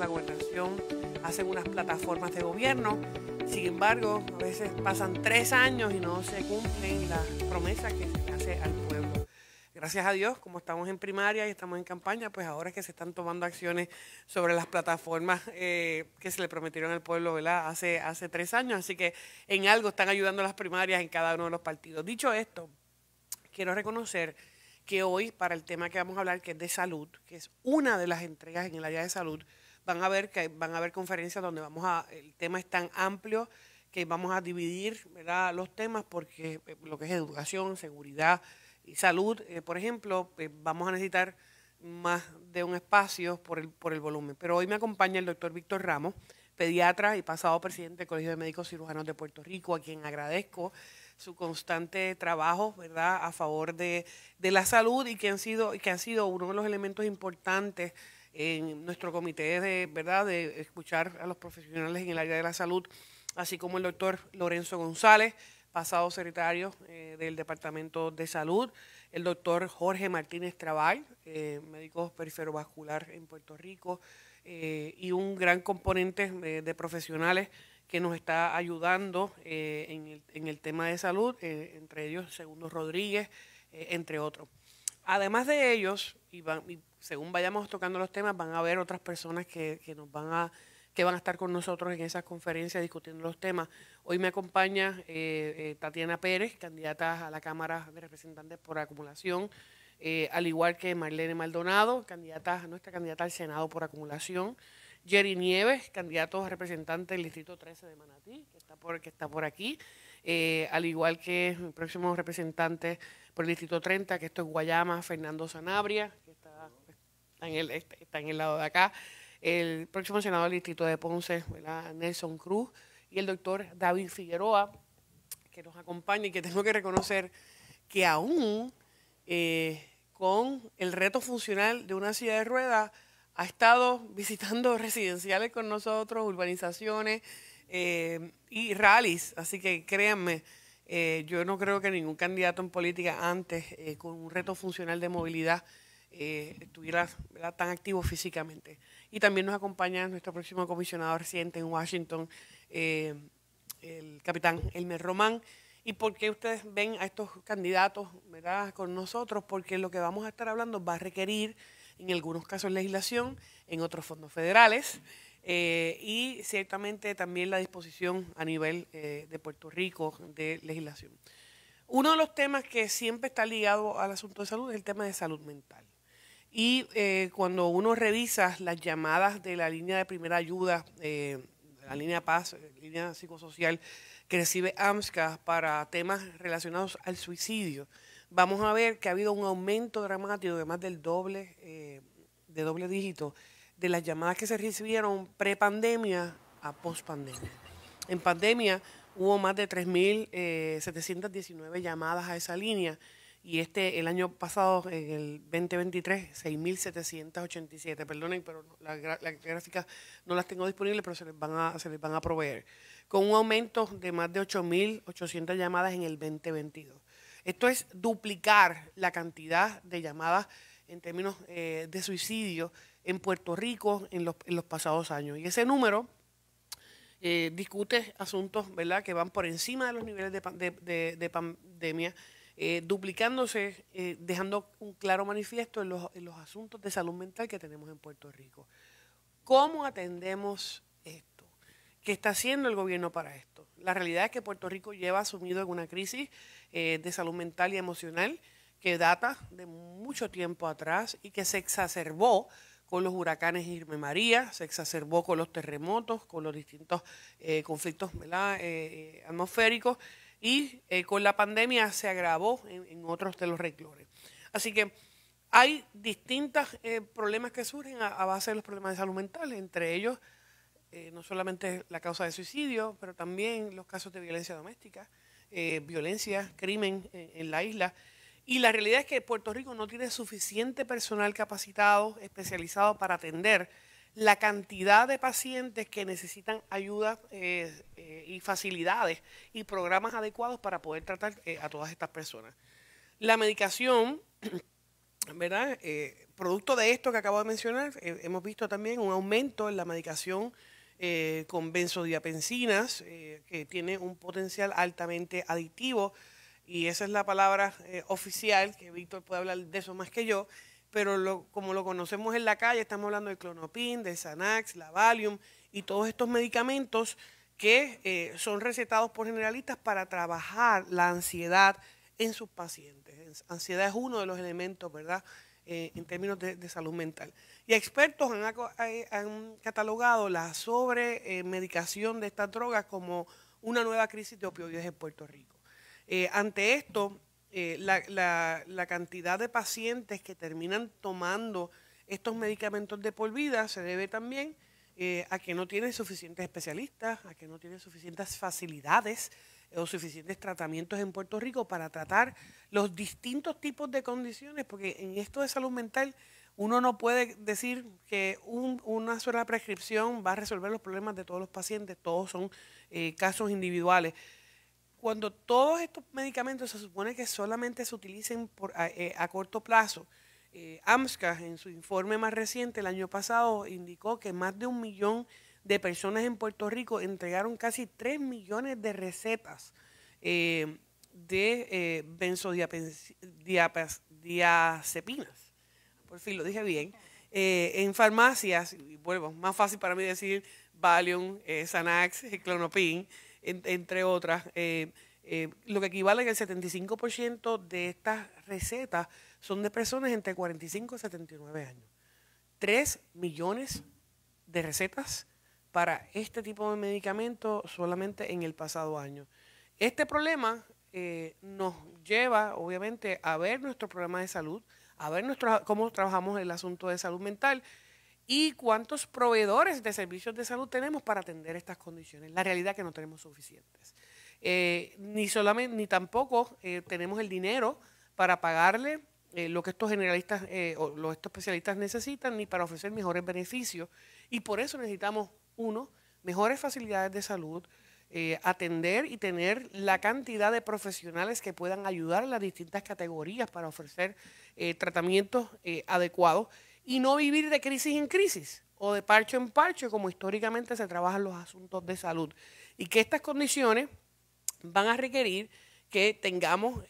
la gobernación hacen unas plataformas de gobierno. Sin embargo, a veces pasan 3 años y no se cumplen las promesas que se hace al pueblo. Gracias a Dios, como estamos en primaria y estamos en campaña, pues ahora es que se están tomando acciones sobre las plataformas que se le prometieron al pueblo, ¿verdad? Hace 3 años, así que en algo están ayudando las primarias en cada uno de los partidos. Dicho esto, quiero reconocer que hoy, para el tema que vamos a hablar, que es de salud, que es una de las entregas en el área de salud, van a ver conferencias donde el tema es tan amplio que vamos a dividir, ¿verdad?, los temas, porque lo que es educación, seguridad y salud, por ejemplo, vamos a necesitar más de un espacio por el volumen. Pero hoy me acompaña el doctor Víctor Ramos, pediatra y pasado presidente del Colegio de Médicos Cirujanos de Puerto Rico, a quien agradezco su constante trabajo, ¿verdad?, a favor de la salud y que ha sido uno de los elementos importantes en nuestro comité de escuchar a los profesionales en el área de la salud, así como el doctor Lorenzo González, pasado secretario del Departamento de Salud, el doctor Jorge Martínez Trabal, médico periferovascular en Puerto Rico, y un gran componente de profesionales que nos está ayudando en el tema de salud, entre ellos Segundo Rodríguez, entre otros. Además de ellos, y según vayamos tocando los temas, van a haber otras personas que van a estar con nosotros en esas conferencias discutiendo los temas. Hoy me acompaña Tatiana Pérez, candidata a la Cámara de Representantes por acumulación, al igual que Marlene Maldonado, nuestra candidata al Senado por acumulación. Jerry Nieves, candidato a representante del Distrito 13 de Manatí, que está por aquí, al igual que el próximo representante por el Distrito 30, que esto es Guayama, Fernando Sanabria, que está en el lado de acá, el próximo senador del Distrito de Ponce, ¿verdad?, Nelson Cruz, y el doctor David Figueroa, que nos acompaña y que tengo que reconocer que aún con el reto funcional de una silla de ruedas, ha estado visitando residenciales con nosotros, urbanizaciones y rallies. Así que créanme, yo no creo que ningún candidato en política antes con un reto funcional de movilidad estuviera, ¿verdad?, tan activo físicamente. Y también nos acompaña nuestro próximo comisionado residente en Washington, el capitán Elmer Román. ¿Y por qué ustedes ven a estos candidatos, ¿verdad?, con nosotros? Porque lo que vamos a estar hablando va a requerir, en algunos casos, legislación, en otros fondos federales, y ciertamente también la disposición a nivel de Puerto Rico de legislación. Uno de los temas que siempre está ligado al asunto de salud es el tema de salud mental. Y cuando uno revisa las llamadas de la línea de primera ayuda, la línea Paz, línea psicosocial que recibe AMSCA para temas relacionados al suicidio, vamos a ver que ha habido un aumento dramático de más del doble, de doble dígito, de las llamadas que se recibieron pre-pandemia a post-pandemia. En pandemia hubo más de 3.719 llamadas a esa línea, y el año pasado, en el 2023, 6.787. Perdonen, pero las gráficas no las tengo disponibles, pero se les van a proveer. Con un aumento de más de 8.800 llamadas en el 2022. Esto es duplicar la cantidad de llamadas en términos de suicidio en Puerto Rico en los pasados años. Y ese número discute asuntos, ¿verdad?, que van por encima de los niveles de pandemia, duplicándose, dejando un claro manifiesto en los asuntos de salud mental que tenemos en Puerto Rico. ¿Cómo atendemos esto? ¿Qué está haciendo el gobierno para esto? La realidad es que Puerto Rico lleva sumido en una crisis de salud mental y emocional que data de mucho tiempo atrás y que se exacerbó con los huracanes Irma y María, se exacerbó con los terremotos, con los distintos conflictos, ¿verdad?, atmosféricos, y con la pandemia se agravó en otros de los renglones. Así que hay distintos problemas que surgen a base de los problemas de salud mental, entre ellos no solamente la causa de suicidio, pero también los casos de violencia doméstica, violencia, crimen en la isla. Y la realidad es que Puerto Rico no tiene suficiente personal capacitado, especializado para atender la cantidad de pacientes que necesitan ayuda y facilidades y programas adecuados para poder tratar a todas estas personas. La medicación ¿verdad? Producto de esto que acabo de mencionar, hemos visto también un aumento en la medicación con benzodiazepinas, que tiene un potencial altamente adictivo, y esa es la palabra oficial, que Víctor puede hablar de eso más que yo, pero como lo conocemos en la calle, estamos hablando de Klonopin, de Xanax, la Valium y todos estos medicamentos que son recetados por generalistas para trabajar la ansiedad en sus pacientes. Ansiedad es uno de los elementos, ¿verdad?, en términos de salud mental. Y expertos han catalogado la sobremedicación de estas drogas como una nueva crisis de opioides en Puerto Rico. Ante esto, la cantidad de pacientes que terminan tomando estos medicamentos de por vida se debe también a que no tienen suficientes especialistas, a que no tienen suficientes facilidades o suficientes tratamientos en Puerto Rico para tratar los distintos tipos de condiciones, porque en esto de salud mental uno no puede decir que una sola prescripción va a resolver los problemas de todos los pacientes, todos son casos individuales. Cuando todos estos medicamentos se supone que solamente se utilicen a corto plazo, AMSCA en su informe más reciente el año pasado indicó que más de 1 millón de personas en Puerto Rico entregaron casi 3 millones de recetas de benzodiazepinas, por fin lo dije bien, en farmacias. Y vuelvo, más fácil para mí decir Valium, Xanax, Klonopin, entre otras, lo que equivale al 75% de estas recetas son de personas entre 45 y 79 años. 3 millones de recetas para este tipo de medicamentos solamente en el pasado año. Este problema nos lleva, obviamente, a ver nuestro programa de salud, a ver cómo trabajamos el asunto de salud mental y cuántos proveedores de servicios de salud tenemos para atender estas condiciones. La realidad es que no tenemos suficientes. Ni tampoco tenemos el dinero para pagarle lo que estos generalistas o estos especialistas necesitan, ni para ofrecer mejores beneficios. Y por eso necesitamos, mejores facilidades de salud, atender y tener la cantidad de profesionales que puedan ayudar a las distintas categorías para ofrecer tratamientos adecuados y no vivir de crisis en crisis o de parche en parche como históricamente se trabajan los asuntos de salud. Y que estas condiciones van a requerir que tengamos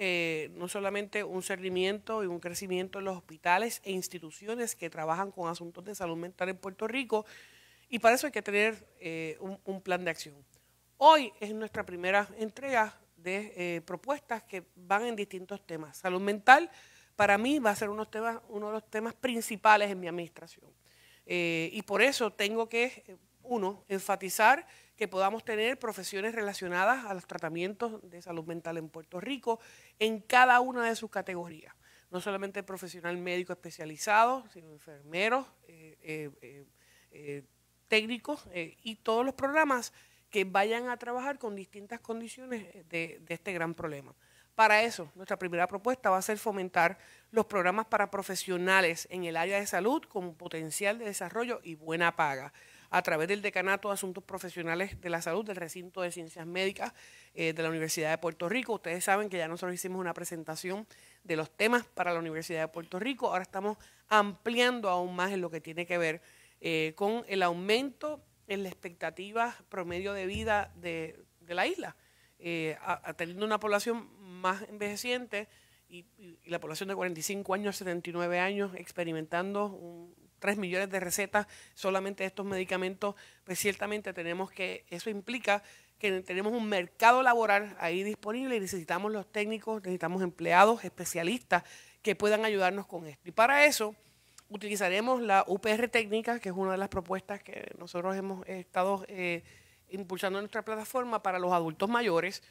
no solamente un seguimiento y un crecimiento en los hospitales e instituciones que trabajan con asuntos de salud mental en Puerto Rico, y para eso hay que tener un plan de acción. Hoy es nuestra primera entrega de propuestas que van en distintos temas. Salud mental para mí va a ser uno de los temas principales en mi administración. Y por eso tengo que, enfatizar que podamos tener profesiones relacionadas a los tratamientos de salud mental en Puerto Rico en cada una de sus categorías. No solamente el profesional médico especializado, sino enfermeros, técnicos y todos los programas que vayan a trabajar con distintas condiciones de este gran problema. Para eso, nuestra primera propuesta va a ser fomentar los programas para profesionales en el área de salud con potencial de desarrollo y buena paga, a través del Decanato de Asuntos Profesionales de la Salud del Recinto de Ciencias Médicas de la Universidad de Puerto Rico. Ustedes saben que ya nosotros hicimos una presentación de los temas para la Universidad de Puerto Rico. Ahora estamos ampliando aún más en lo que tiene que ver con el aumento en la expectativa promedio de vida de la isla, teniendo una población más envejeciente y la población de 45 años, 79 años, experimentando 3 millones de recetas solamente de estos medicamentos, pues ciertamente eso implica que tenemos un mercado laboral ahí disponible y necesitamos los técnicos, necesitamos empleados, especialistas que puedan ayudarnos con esto. Y para eso utilizaremos la UPR técnica, que es una de las propuestas que nosotros hemos estado impulsando en nuestra plataforma para los adultos mayores,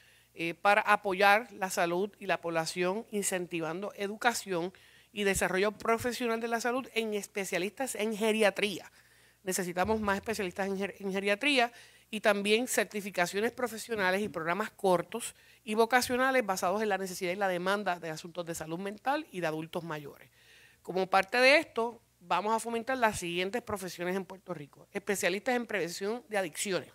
para apoyar la salud y la población, incentivando educación y desarrollo profesional de la salud en especialistas en geriatría. Necesitamos más especialistas en geriatría y también certificaciones profesionales y programas cortos y vocacionales basados en la necesidad y la demanda de asuntos de salud mental y de adultos mayores. Como parte de esto, vamos a fomentar las siguientes profesiones en Puerto Rico. Especialistas en prevención de adicciones,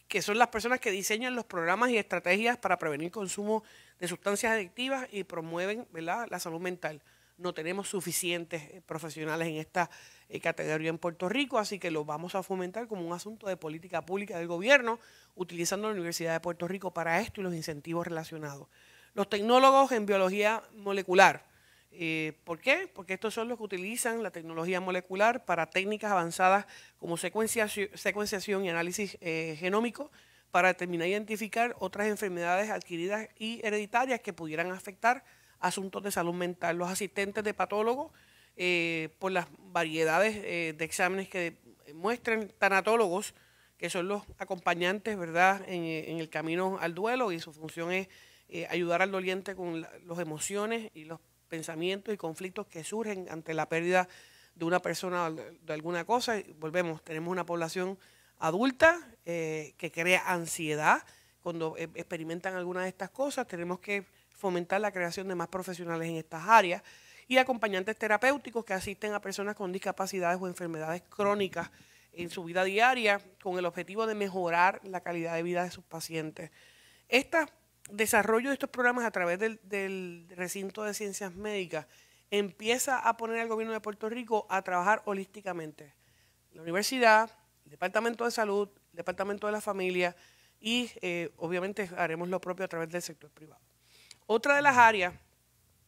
que son las personas que diseñan los programas y estrategias para prevenir el consumo de sustancias adictivas y promueven, ¿verdad?, la salud mental. no tenemos suficientes profesionales en esta categoría en Puerto Rico, así que lo vamos a fomentar como un asunto de política pública del gobierno, utilizando la Universidad de Puerto Rico para esto y los incentivos relacionados. Los tecnólogos en biología molecular. ¿Por qué? Porque estos son los que utilizan la tecnología molecular para técnicas avanzadas como secuenciación y análisis genómico para determinar e identificar otras enfermedades adquiridas y hereditarias que pudieran afectar asuntos de salud mental. Los asistentes de patólogos, por las variedades de exámenes que muestran, tanatólogos, que son los acompañantes, ¿verdad?, en el camino al duelo, y su función es ayudar al doliente con las emociones y los pensamientos y conflictos que surgen ante la pérdida de una persona de alguna cosa. Volvemos, tenemos una población adulta que crea ansiedad cuando experimentan alguna de estas cosas. Tenemos que fomentar la creación de más profesionales en estas áreas y acompañantes terapéuticos que asisten a personas con discapacidades o enfermedades crónicas en su vida diaria con el objetivo de mejorar la calidad de vida de sus pacientes. Desarrollo de estos programas a través del recinto de ciencias médicas empieza a poner al gobierno de Puerto Rico a trabajar holísticamente. La universidad, el Departamento de Salud, el Departamento de la Familia y obviamente haremos lo propio a través del sector privado. Otra de las áreas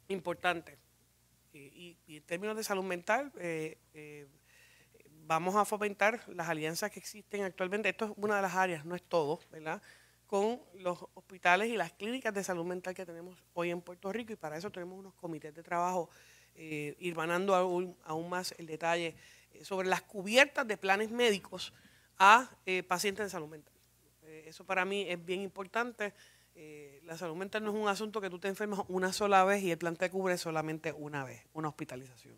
importantes y en términos de salud mental, vamos a fomentar las alianzas que existen actualmente. Esto es una de las áreas, no es todo, ¿verdad?, con los hospitales y las clínicas de salud mental que tenemos hoy en Puerto Rico, y para eso tenemos unos comités de trabajo irmanando aún más el detalle sobre las cubiertas de planes médicos a pacientes de salud mental. Eso para mí es bien importante. La salud mental no es un asunto que tú te enfermas una sola vez y el plan te cubre solamente una vez, una hospitalización.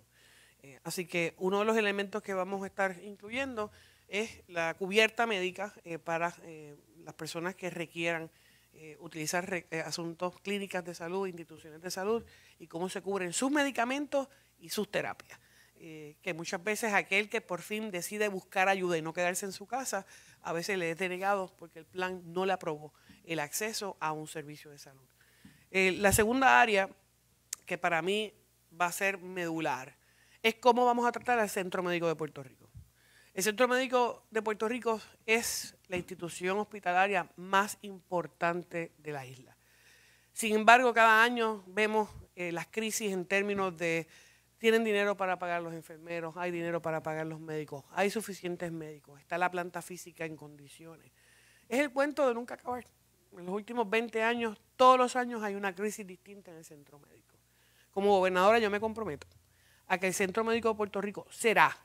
Así que uno de los elementos que vamos a estar incluyendo es la cubierta médica para las personas que requieran utilizar asuntos clínicas de salud, instituciones de salud, y cómo se cubren sus medicamentos y sus terapias. Que muchas veces aquel que por fin decide buscar ayuda y no quedarse en su casa, a veces le es denegado porque el plan no le aprobó el acceso a un servicio de salud. La segunda área, que para mí va a ser medular, es cómo vamos a tratar al Centro Médico de Puerto Rico. El Centro Médico de Puerto Rico es la institución hospitalaria más importante de la isla. Sin embargo, cada año vemos las crisis en términos de tienen dinero para pagar los enfermeros, hay dinero para pagar los médicos, hay suficientes médicos, está la planta física en condiciones. Es el cuento de nunca acabar. En los últimos 20 años, todos los años hay una crisis distinta en el Centro Médico. Como gobernadora yo me comprometo a que el Centro Médico de Puerto Rico será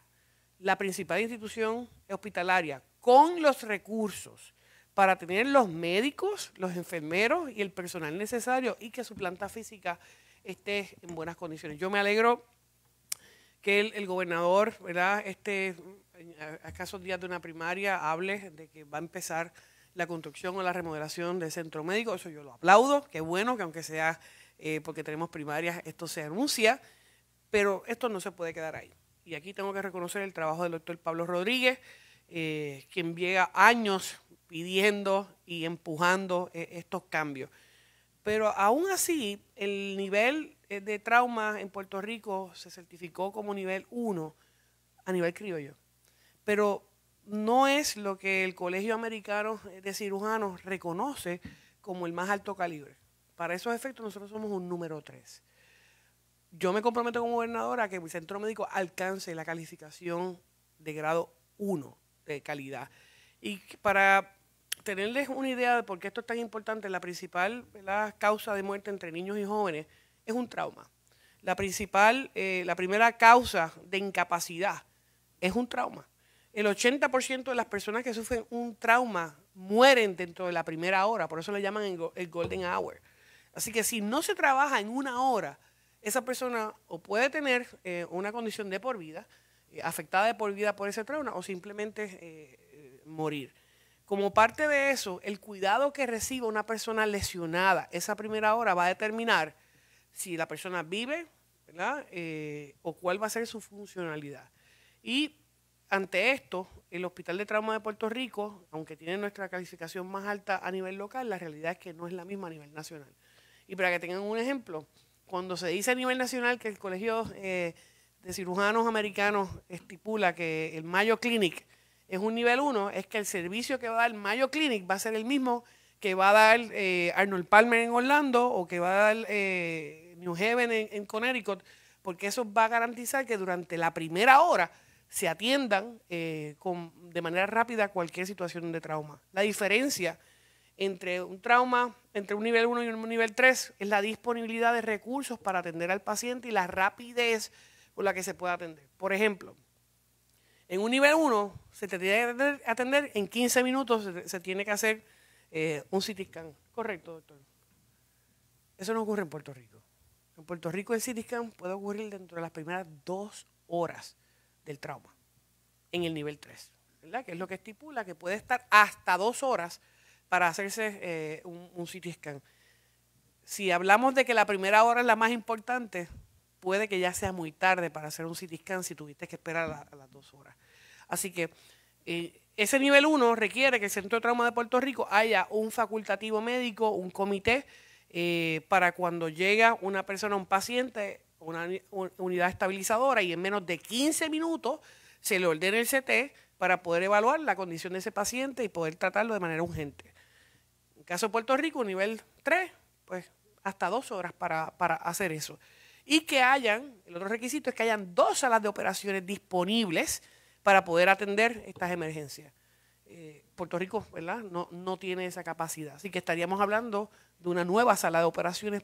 la principal institución hospitalaria con los recursos para tener los médicos, los enfermeros y el personal necesario, y que su planta física esté en buenas condiciones. Yo me alegro que el gobernador, ¿verdad?, a escasos días de una primaria, hable de que va a empezar la construcción o la remodelación del centro médico. Eso yo lo aplaudo, qué bueno que aunque sea porque tenemos primarias, esto se anuncia, pero esto no se puede quedar ahí. Y aquí tengo que reconocer el trabajo del doctor Pablo Rodríguez, quien llega años pidiendo y empujando estos cambios. Pero aún así, el nivel de trauma en Puerto Rico se certificó como nivel 1 a nivel criollo. Pero no es lo que el Colegio Americano de Cirujanos reconoce como el más alto calibre. Para esos efectos nosotros somos un número 3. Yo me comprometo como gobernadora a que mi centro médico alcance la calificación de grado 1 de calidad. Y para tenerles una idea de por qué esto es tan importante, la principal, ¿verdad?, causa de muerte entre niños y jóvenes es un trauma. La primera causa de incapacidad es un trauma. El 80% de las personas que sufren un trauma mueren dentro de la primera hora, por eso le llaman el golden hour. Así que si no se trabaja en una hora, esa persona o puede tener una condición de por vida, afectada de por vida por ese trauma, o simplemente morir. Como parte de eso, el cuidado que reciba una persona lesionada esa primera hora va a determinar si la persona vive, ¿verdad?, o cuál va a ser su funcionalidad. Y ante esto, el Hospital de Trauma de Puerto Rico, aunque tiene nuestra calificación más alta a nivel local, la realidad es que no es la misma a nivel nacional. Y para que tengan un ejemplo, cuando se dice a nivel nacional que el Colegio de Cirujanos Americanos estipula que el Mayo Clinic es un nivel 1, es que el servicio que va a dar el Mayo Clinic va a ser el mismo que va a dar Arnold Palmer en Orlando o que va a dar New Haven en Connecticut, porque eso va a garantizar que durante la primera hora se atiendan de manera rápida cualquier situación de trauma. La diferencia entre un trauma, entre un nivel 1 y un nivel 3, es la disponibilidad de recursos para atender al paciente y la rapidez con la que se puede atender. Por ejemplo, en un nivel 1 se te tiene que atender en 15 minutos, se tiene que hacer un CT scan. Correcto, doctor. Eso no ocurre en Puerto Rico. En Puerto Rico el CT scan puede ocurrir dentro de las primeras 2 horas del trauma, en el nivel 3, ¿verdad? Que es lo que estipula que puede estar hasta 2 horas para hacerse un CT scan. Si hablamos de que la primera hora es la más importante, puede que ya sea muy tarde para hacer un CT scan si tuviste que esperar a las 2 horas. Así que ese nivel 1 requiere que el Centro de Trauma de Puerto Rico haya un facultativo médico, un comité, para cuando llega una persona, un paciente, una unidad estabilizadora y en menos de 15 minutos se le ordena el CT para poder evaluar la condición de ese paciente y poder tratarlo de manera urgente. En el caso de Puerto Rico, nivel 3, pues hasta 2 horas para hacer eso. Y que el otro requisito es que hayan 2 salas de operaciones disponibles para poder atender estas emergencias. Puerto Rico, ¿verdad? No tiene esa capacidad. Así que estaríamos hablando de una nueva sala de operaciones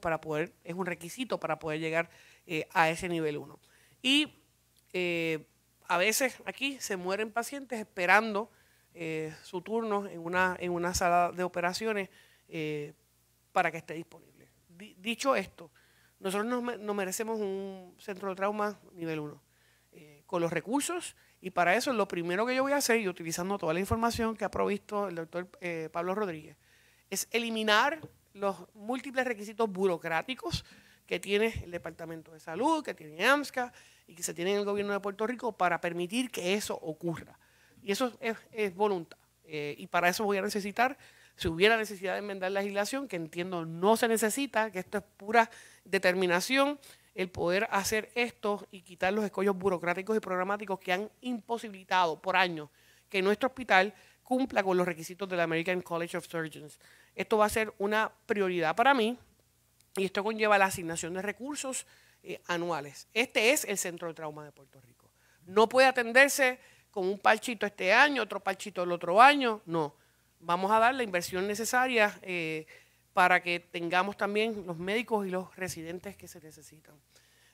es un requisito para poder llegar a ese nivel 1. Y a veces aquí se mueren pacientes esperando su turno en una sala de operaciones para que esté disponible. Dicho esto, nosotros nos merecemos un centro de trauma nivel 1 con los recursos, y para eso lo primero que yo voy a hacer, y utilizando toda la información que ha provisto el doctor Pablo Rodríguez, es eliminar los múltiples requisitos burocráticos que tiene el Departamento de Salud, que tiene AMSCA y que se tiene en el gobierno de Puerto Rico para permitir que eso ocurra. Y eso es voluntad. Y para eso voy a necesitar, si hubiera necesidad de enmendar la legislación, que entiendo no se necesita, que esto es pura determinación, el poder hacer esto y quitar los escollos burocráticos y programáticos que han imposibilitado por años que nuestro hospital cumpla con los requisitos del American College of Surgeons. Esto va a ser una prioridad para mí y esto conlleva la asignación de recursos anuales. Este es el Centro de Trauma de Puerto Rico. No puede atenderse con un parchito este año, otro parchito el otro año, no. Vamos a dar la inversión necesaria para que tengamos también los médicos y los residentes que se necesitan.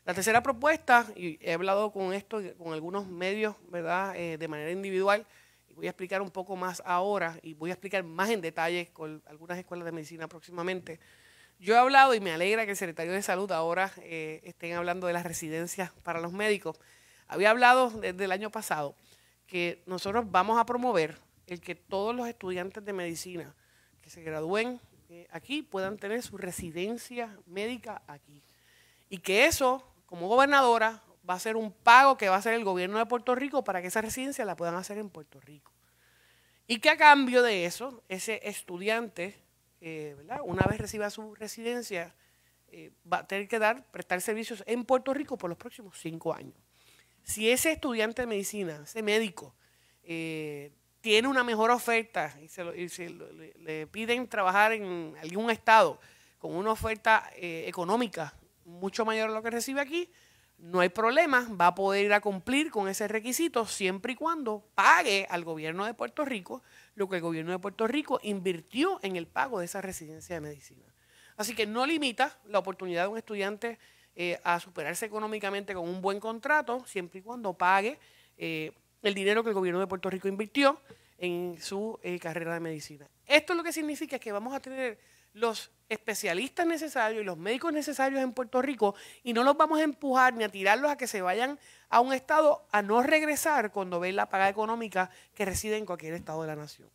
La tercera propuesta, y he hablado con esto con algunos medios, ¿verdad? De manera individual, y voy a explicar un poco más ahora y voy a explicar más en detalle con algunas escuelas de medicina próximamente. Yo he hablado y me alegra que el secretario de Salud ahora estén hablando de las residencias para los médicos. Había hablado desde el año pasado que nosotros vamos a promover el que todos los estudiantes de medicina que se gradúen aquí puedan tener su residencia médica aquí. Y que eso, como gobernadora, va a ser un pago que va a hacer el gobierno de Puerto Rico para que esa residencia la puedan hacer en Puerto Rico. Y que a cambio de eso, ese estudiante, ¿verdad? Una vez reciba su residencia, va a tener que prestar servicios en Puerto Rico por los próximos 5 años. Si ese estudiante de medicina, ese médico, tiene una mejor oferta y le piden trabajar en algún estado con una oferta económica mucho mayor a lo que recibe aquí, no hay problema, va a poder ir a cumplir con ese requisito siempre y cuando pague al gobierno de Puerto Rico lo que el gobierno de Puerto Rico invirtió en el pago de esa residencia de medicina. Así que no limita la oportunidad de un estudiante a superarse económicamente con un buen contrato, siempre y cuando pague el dinero que el gobierno de Puerto Rico invirtió en su carrera de medicina. Esto lo que significa es que vamos a tener los especialistas necesarios y los médicos necesarios en Puerto Rico y no los vamos a empujar ni a tirarlos a que se vayan a un estado a no regresar cuando ven la paga económica que reside en cualquier estado de la nación.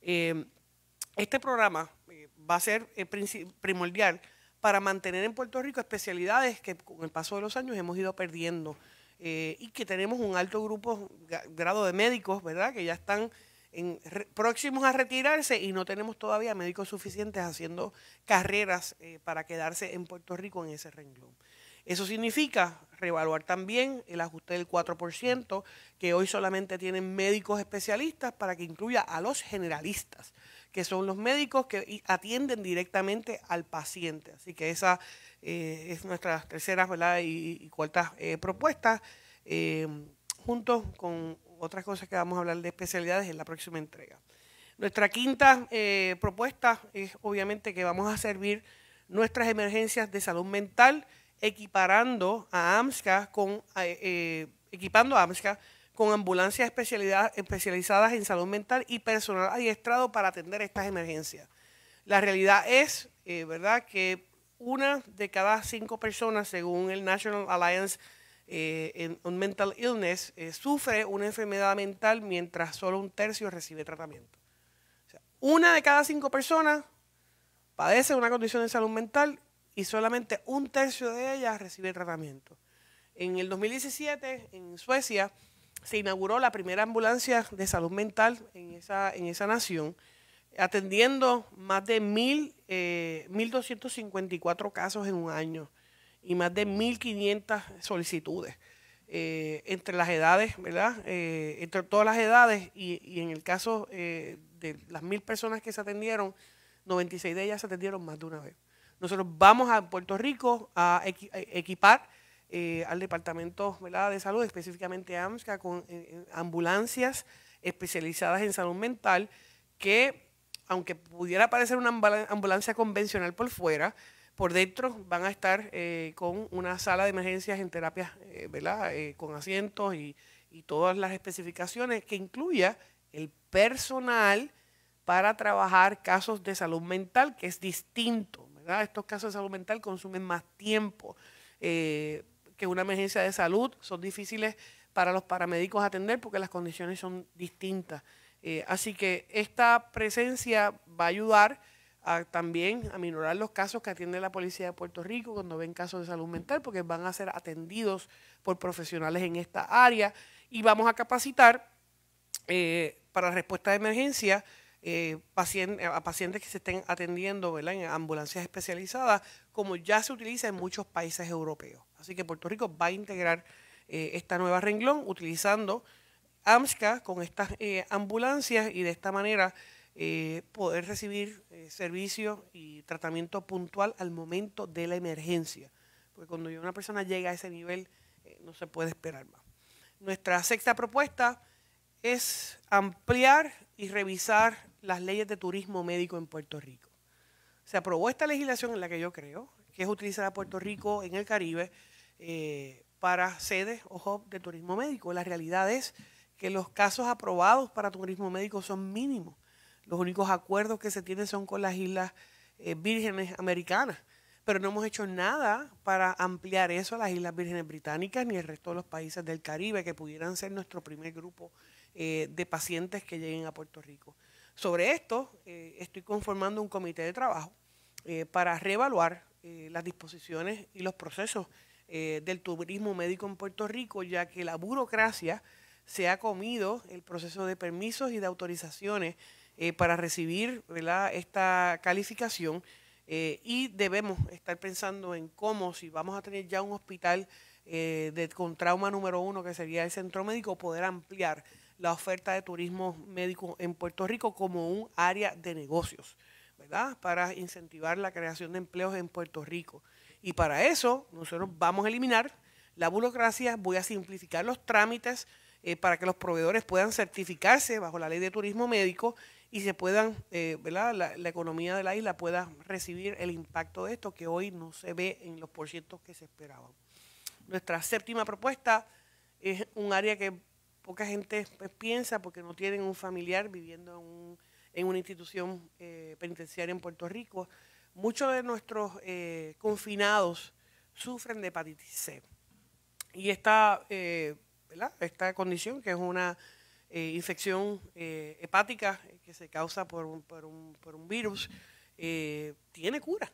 Este programa va a ser primordial para mantener en Puerto Rico especialidades que con el paso de los años hemos ido perdiendo y que tenemos un alto grado de médicos, ¿verdad?, que ya están próximos a retirarse y no tenemos todavía médicos suficientes haciendo carreras para quedarse en Puerto Rico en ese renglón. Eso significa reevaluar también el ajuste del 4%, que hoy solamente tienen médicos especialistas, para que incluya a los generalistas, que son los médicos que atienden directamente al paciente. Así que esa es nuestra tercera, ¿verdad?, y cuarta propuesta, junto con otras cosas que vamos a hablar de especialidades en la próxima entrega. Nuestra quinta propuesta es obviamente que vamos a servir nuestras emergencias de salud mental equipando a AMSCA equipando a AMSCA con ambulancias especializadas en salud mental y personal adiestrado para atender estas emergencias. La realidad es, ¿verdad?, que 1 de cada 5 personas, según el National Alliance on Mental Illness, sufre una enfermedad mental, mientras solo 1/3 recibe tratamiento. O sea, 1 de cada 5 personas padece una condición de salud mental y solamente 1/3 de ellas recibe tratamiento. En el 2017, en Suecia, se inauguró la primera ambulancia de salud mental en esa nación, atendiendo más de 1.254 casos en un año y más de 1.500 solicitudes entre las edades, ¿verdad? Entre todas las edades, y en el caso de las 1.000 personas que se atendieron, 96 de ellas se atendieron más de una vez. Nosotros vamos a Puerto Rico a equipar al Departamento, ¿verdad?, de Salud, específicamente a AMSCA, con ambulancias especializadas en salud mental que, aunque pudiera parecer una ambulancia convencional por fuera, por dentro van a estar con una sala de emergencias en terapias, ¿verdad?, con asientos y todas las especificaciones que incluya el personal para trabajar casos de salud mental, que es distinto, ¿verdad? Estos casos de salud mental consumen más tiempo que una emergencia de salud, son difíciles para los paramédicos atender porque las condiciones son distintas. Así que esta presencia va a ayudar también a minorar los casos que atiende la Policía de Puerto Rico cuando ven casos de salud mental, porque van a ser atendidos por profesionales en esta área, y vamos a capacitar para respuesta de emergencia a pacientes que se estén atendiendo, ¿verdad?, en ambulancias especializadas, como ya se utiliza en muchos países europeos. Así que Puerto Rico va a integrar esta nueva renglón utilizando AMSCA con estas ambulancias, y de esta manera poder recibir servicio y tratamiento puntual al momento de la emergencia. Porque cuando una persona llega a ese nivel, no se puede esperar más. Nuestra sexta propuesta es ampliar y revisar las leyes de turismo médico en Puerto Rico. Se aprobó esta legislación, en la que yo creo, que es utilizar a Puerto Rico en el Caribe para sedes o hub de turismo médico. La realidad es que los casos aprobados para turismo médico son mínimos. Los únicos acuerdos que se tienen son con las Islas Vírgenes Americanas, pero no hemos hecho nada para ampliar eso a las Islas Vírgenes Británicas ni el resto de los países del Caribe, que pudieran ser nuestro primer grupo de pacientes que lleguen a Puerto Rico. Sobre esto, estoy conformando un comité de trabajo para reevaluar las disposiciones y los procesos del turismo médico en Puerto Rico, ya que la burocracia se ha comido el proceso de permisos y de autorizaciones para recibir, ¿verdad?, esta calificación, y debemos estar pensando en cómo, si vamos a tener ya un hospital con trauma número 1, que sería el centro médico, poder ampliar la oferta de turismo médico en Puerto Rico como un área de negocios, ¿verdad?, para incentivar la creación de empleos en Puerto Rico. Y para eso nosotros vamos a eliminar la burocracia, voy a simplificar los trámites para que los proveedores puedan certificarse bajo la ley de turismo médico y se puedan, ¿verdad?, la economía de la isla pueda recibir el impacto de esto, que hoy no se ve en los porcientos que se esperaban. Nuestra séptima propuesta es un área que poca gente piensa, porque no tienen un familiar viviendo en una institución penitenciaria en Puerto Rico. Muchos de nuestros confinados sufren de hepatitis C. Y esta condición, que es una infección hepática que se causa por un virus, tiene cura.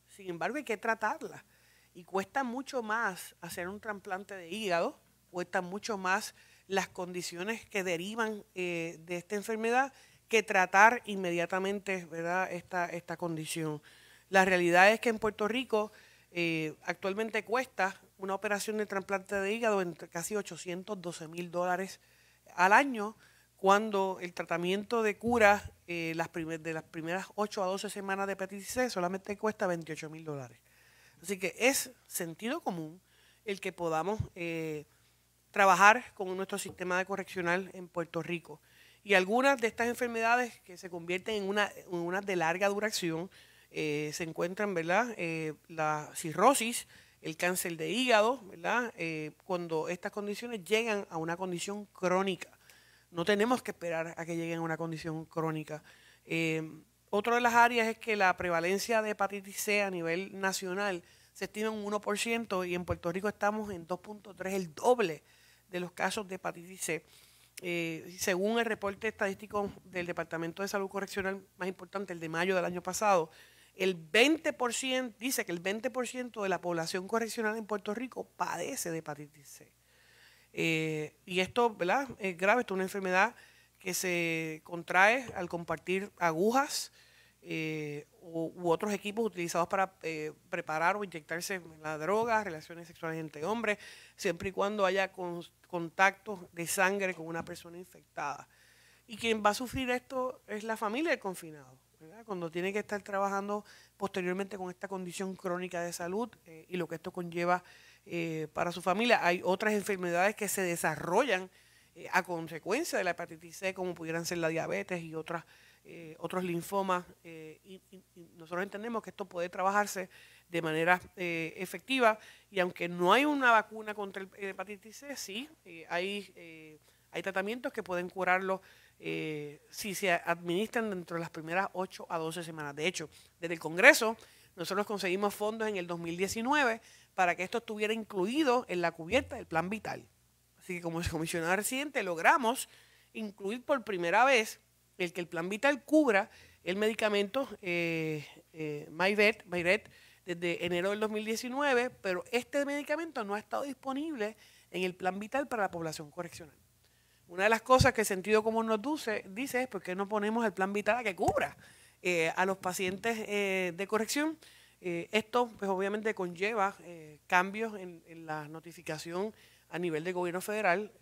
Sin embargo, hay que tratarla. Y cuesta mucho más hacer un trasplante de hígado, cuesta mucho más las condiciones que derivan de esta enfermedad que tratar inmediatamente, ¿verdad?, esta condición. La realidad es que en Puerto Rico actualmente cuesta una operación de trasplante de hígado entre casi $812,000 al año, cuando el tratamiento de cura de las primeras 8 a 12 semanas de hepatitis C solamente cuesta $28,000. Así que es sentido común el que podamos trabajar con nuestro sistema de correccional en Puerto Rico. Y algunas de estas enfermedades que se convierten en una de larga duración se encuentran, ¿verdad?, la cirrosis, el cáncer de hígado, ¿verdad?, cuando estas condiciones llegan a una condición crónica. No tenemos que esperar a que lleguen a una condición crónica. Otra de las áreas es que la prevalencia de hepatitis C a nivel nacional se estima en un 1% y en Puerto Rico estamos en 2.3, el doble de los casos de hepatitis C. Según el reporte estadístico del Departamento de Salud Correccional más importante, el de mayo del año pasado, el 20%, dice que el 20% de la población correccional en Puerto Rico padece de hepatitis C. Y esto, ¿verdad?, es grave. Esto es una enfermedad que se contrae al compartir agujas u otros equipos utilizados para preparar o inyectarse la droga, relaciones sexuales entre hombres, siempre y cuando haya contacto de sangre con una persona infectada. Y quien va a sufrir esto es la familia del confinado, ¿verdad?, cuando tiene que estar trabajando posteriormente con esta condición crónica de salud y lo que esto conlleva para su familia. Hay otras enfermedades que se desarrollan a consecuencia de la hepatitis C, como pudieran ser la diabetes y otros linfomas. Y nosotros entendemos que esto puede trabajarse de manera efectiva, y aunque no hay una vacuna contra el hepatitis C, sí hay tratamientos que pueden curarlo si se administran dentro de las primeras 8 a 12 semanas. De hecho, desde el Congreso nosotros conseguimos fondos en el 2019 para que esto estuviera incluido en la cubierta del Plan Vital. Así que como comisionado residente logramos incluir por primera vez el que el Plan Vital cubra el medicamento Myret desde enero del 2019, pero este medicamento no ha estado disponible en el Plan Vital para la población correccional. Una de las cosas que el sentido común nos dice es: ¿por qué no ponemos el Plan Vital a que cubra a los pacientes de corrección? Esto pues obviamente conlleva cambios en la notificación a nivel del gobierno federal,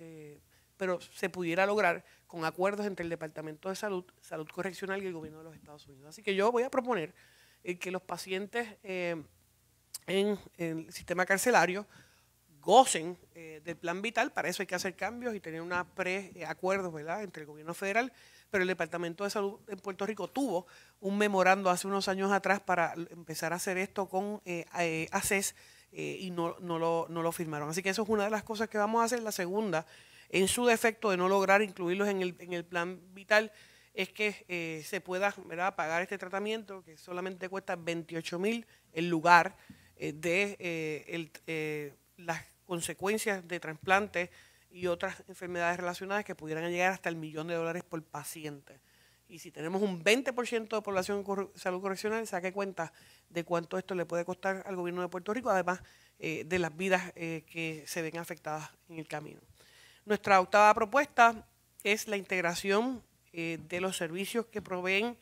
pero se pudiera lograr con acuerdos entre el Departamento de Salud Correccional y el gobierno de los Estados Unidos. Así que yo voy a proponer que los pacientes en el sistema carcelario gocen del Plan Vital. Para eso hay que hacer cambios y tener unos preacuerdos, ¿verdad?, entre el gobierno federal, pero el Departamento de Salud en Puerto Rico tuvo un memorando hace unos años atrás para empezar a hacer esto con ACES y no lo firmaron. Así que eso es una de las cosas que vamos a hacer. La segunda, en su defecto de no lograr incluirlos en el Plan Vital, es que se pueda, ¿verdad?, pagar este tratamiento que solamente cuesta $28,000 en lugar de las consecuencias de trasplante y otras enfermedades relacionadas que pudieran llegar hasta el $1,000,000 por paciente. Y si tenemos un 20% de población en salud correccional, saque cuenta de cuánto esto le puede costar al gobierno de Puerto Rico, además de las vidas que se ven afectadas en el camino. Nuestra octava propuesta es la integración de los servicios que proveen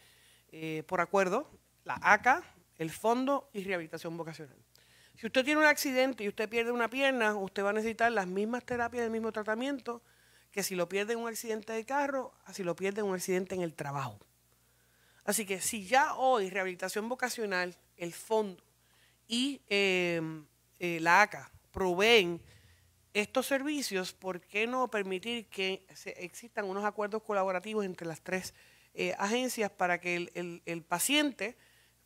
por acuerdo la ACA, el Fondo y Rehabilitación Vocacional. Si usted tiene un accidente y usted pierde una pierna, usted va a necesitar las mismas terapias, el mismo tratamiento que si lo pierde en un accidente de carro, a si lo pierde en un accidente en el trabajo. Así que si ya hoy Rehabilitación Vocacional, el Fondo y la ACA proveen estos servicios, ¿por qué no permitir que existan unos acuerdos colaborativos entre las tres agencias para que el paciente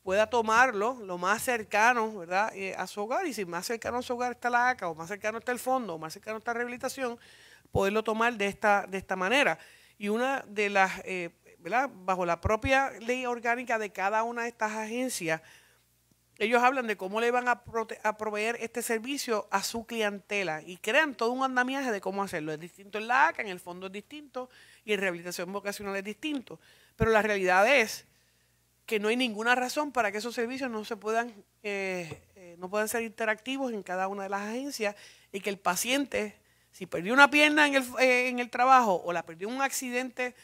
pueda tomarlo lo más cercano, ¿verdad?, a su hogar? Y si más cercano a su hogar está la ACA, o más cercano está el Fondo, o más cercano está la rehabilitación, poderlo tomar de esta manera. Y una de las, ¿verdad?, bajo la propia ley orgánica de cada una de estas agencias, ellos hablan de cómo le van a proveer este servicio a su clientela y crean todo un andamiaje de cómo hacerlo. Es distinto en la ACA, en el Fondo es distinto y en Rehabilitación Vocacional es distinto. Pero la realidad es que no hay ninguna razón para que esos servicios no puedan ser interactivos en cada una de las agencias y que el paciente Si perdió una pierna en el trabajo o la perdió en un accidente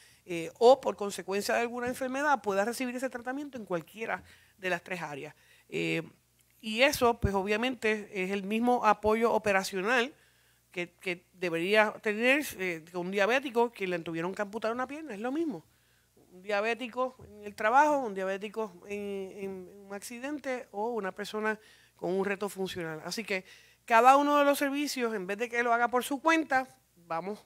o por consecuencia de alguna enfermedad, pueda recibir ese tratamiento en cualquiera de las 3 áreas. Y eso, pues obviamente, es el mismo apoyo operacional que debería tener un diabético que le tuvieron que amputar una pierna. Es lo mismo. Un diabético en el trabajo, un diabético en un accidente o una persona con un reto funcional. Así que cada uno de los servicios, en vez de que lo haga por su cuenta, vamos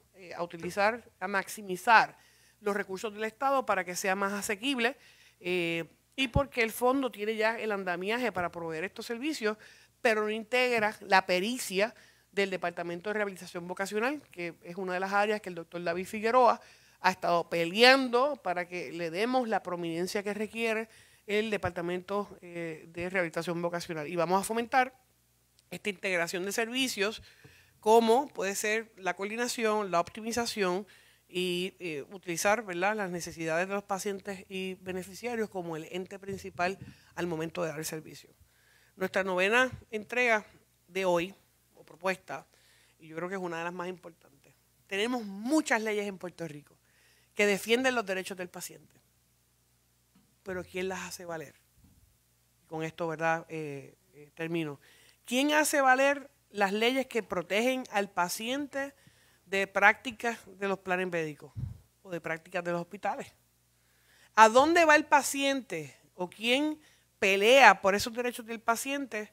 a maximizar los recursos del Estado para que sea más asequible y porque el fondo tiene ya el andamiaje para proveer estos servicios, pero no integra la pericia del Departamento de Rehabilitación Vocacional, que es una de las áreas que el doctor David Figueroa ha estado peleando para que le demos la prominencia que requiere el Departamento de Rehabilitación Vocacional. Y vamos a fomentar esta integración de servicios, como puede ser la coordinación, la optimización y utilizar, ¿verdad?, las necesidades de los pacientes y beneficiarios como el ente principal al momento de dar el servicio. Nuestra 9ª entrega de hoy, o propuesta, y yo creo que es una de las más importantes. Tenemos muchas leyes en Puerto Rico que defienden los derechos del paciente, pero ¿quién las hace valer? Con esto, ¿verdad?, termino. ¿Quién hace valer las leyes que protegen al paciente de prácticas de los planes médicos o de prácticas de los hospitales? ¿A dónde va el paciente o quién pelea por esos derechos del paciente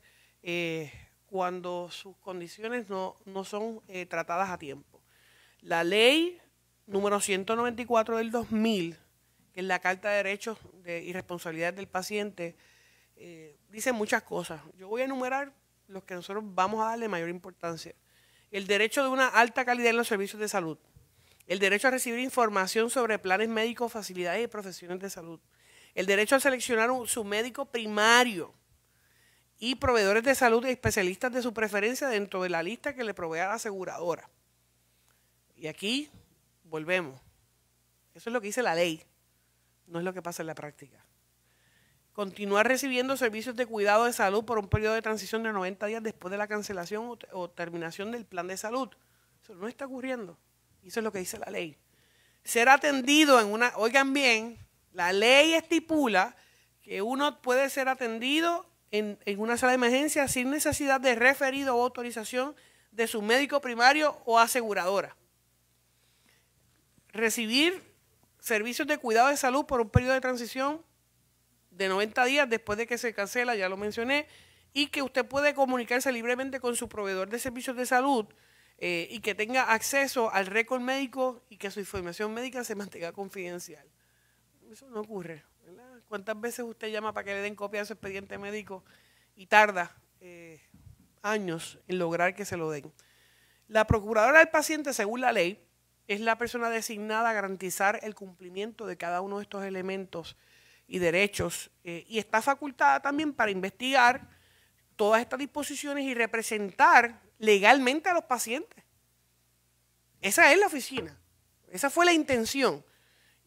cuando sus condiciones no son tratadas a tiempo? La ley número 194 del 2000, que es la Carta de Derechos y Responsabilidades del Paciente, dice muchas cosas. Yo voy a enumerar los que nosotros vamos a darle mayor importancia. El derecho de una alta calidad en los servicios de salud. El derecho a recibir información sobre planes médicos, facilidades y profesiones de salud. El derecho a seleccionar su médico primario y proveedores de salud y especialistas de su preferencia dentro de la lista que le provea la aseguradora. Y aquí volvemos. Eso es lo que dice la ley, no es lo que pasa en la práctica. Continuar recibiendo servicios de cuidado de salud por un periodo de transición de 90 días después de la cancelación o terminación del plan de salud. Eso no está ocurriendo. Y eso es lo que dice la ley. Ser atendido oigan bien, la ley estipula que uno puede ser atendido en una sala de emergencia sin necesidad de referido o autorización de su médico primario o aseguradora. Recibir servicios de cuidado de salud por un periodo de transición de 90 días después de que se cancela, ya lo mencioné, y que usted puede comunicarse libremente con su proveedor de servicios de salud y que tenga acceso al récord médico y que su información médica se mantenga confidencial. Eso no ocurre, ¿verdad? ¿Cuántas veces usted llama para que le den copia de su expediente médico y tarda años en lograr que se lo den? La procuradora del paciente, según la ley, es la persona designada a garantizar el cumplimiento de cada uno de estos elementos y derechos y está facultada también para investigar todas estas disposiciones y representar legalmente a los pacientes. Esa es la oficina, esa fue la intención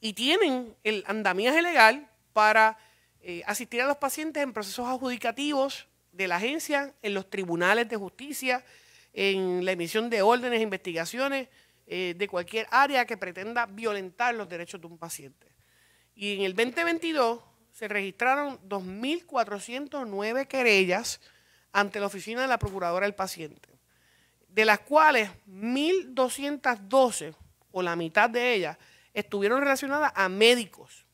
y tienen el andamiaje legal para asistir a los pacientes en procesos adjudicativos de la agencia, en los tribunales de justicia, en la emisión de órdenes e investigaciones de cualquier área que pretenda violentar los derechos de un paciente. Y en el 2022 se registraron 2.409 querellas ante la oficina de la Procuradora del Paciente, de las cuales 1.212, o la mitad de ellas, estuvieron relacionadas a médicos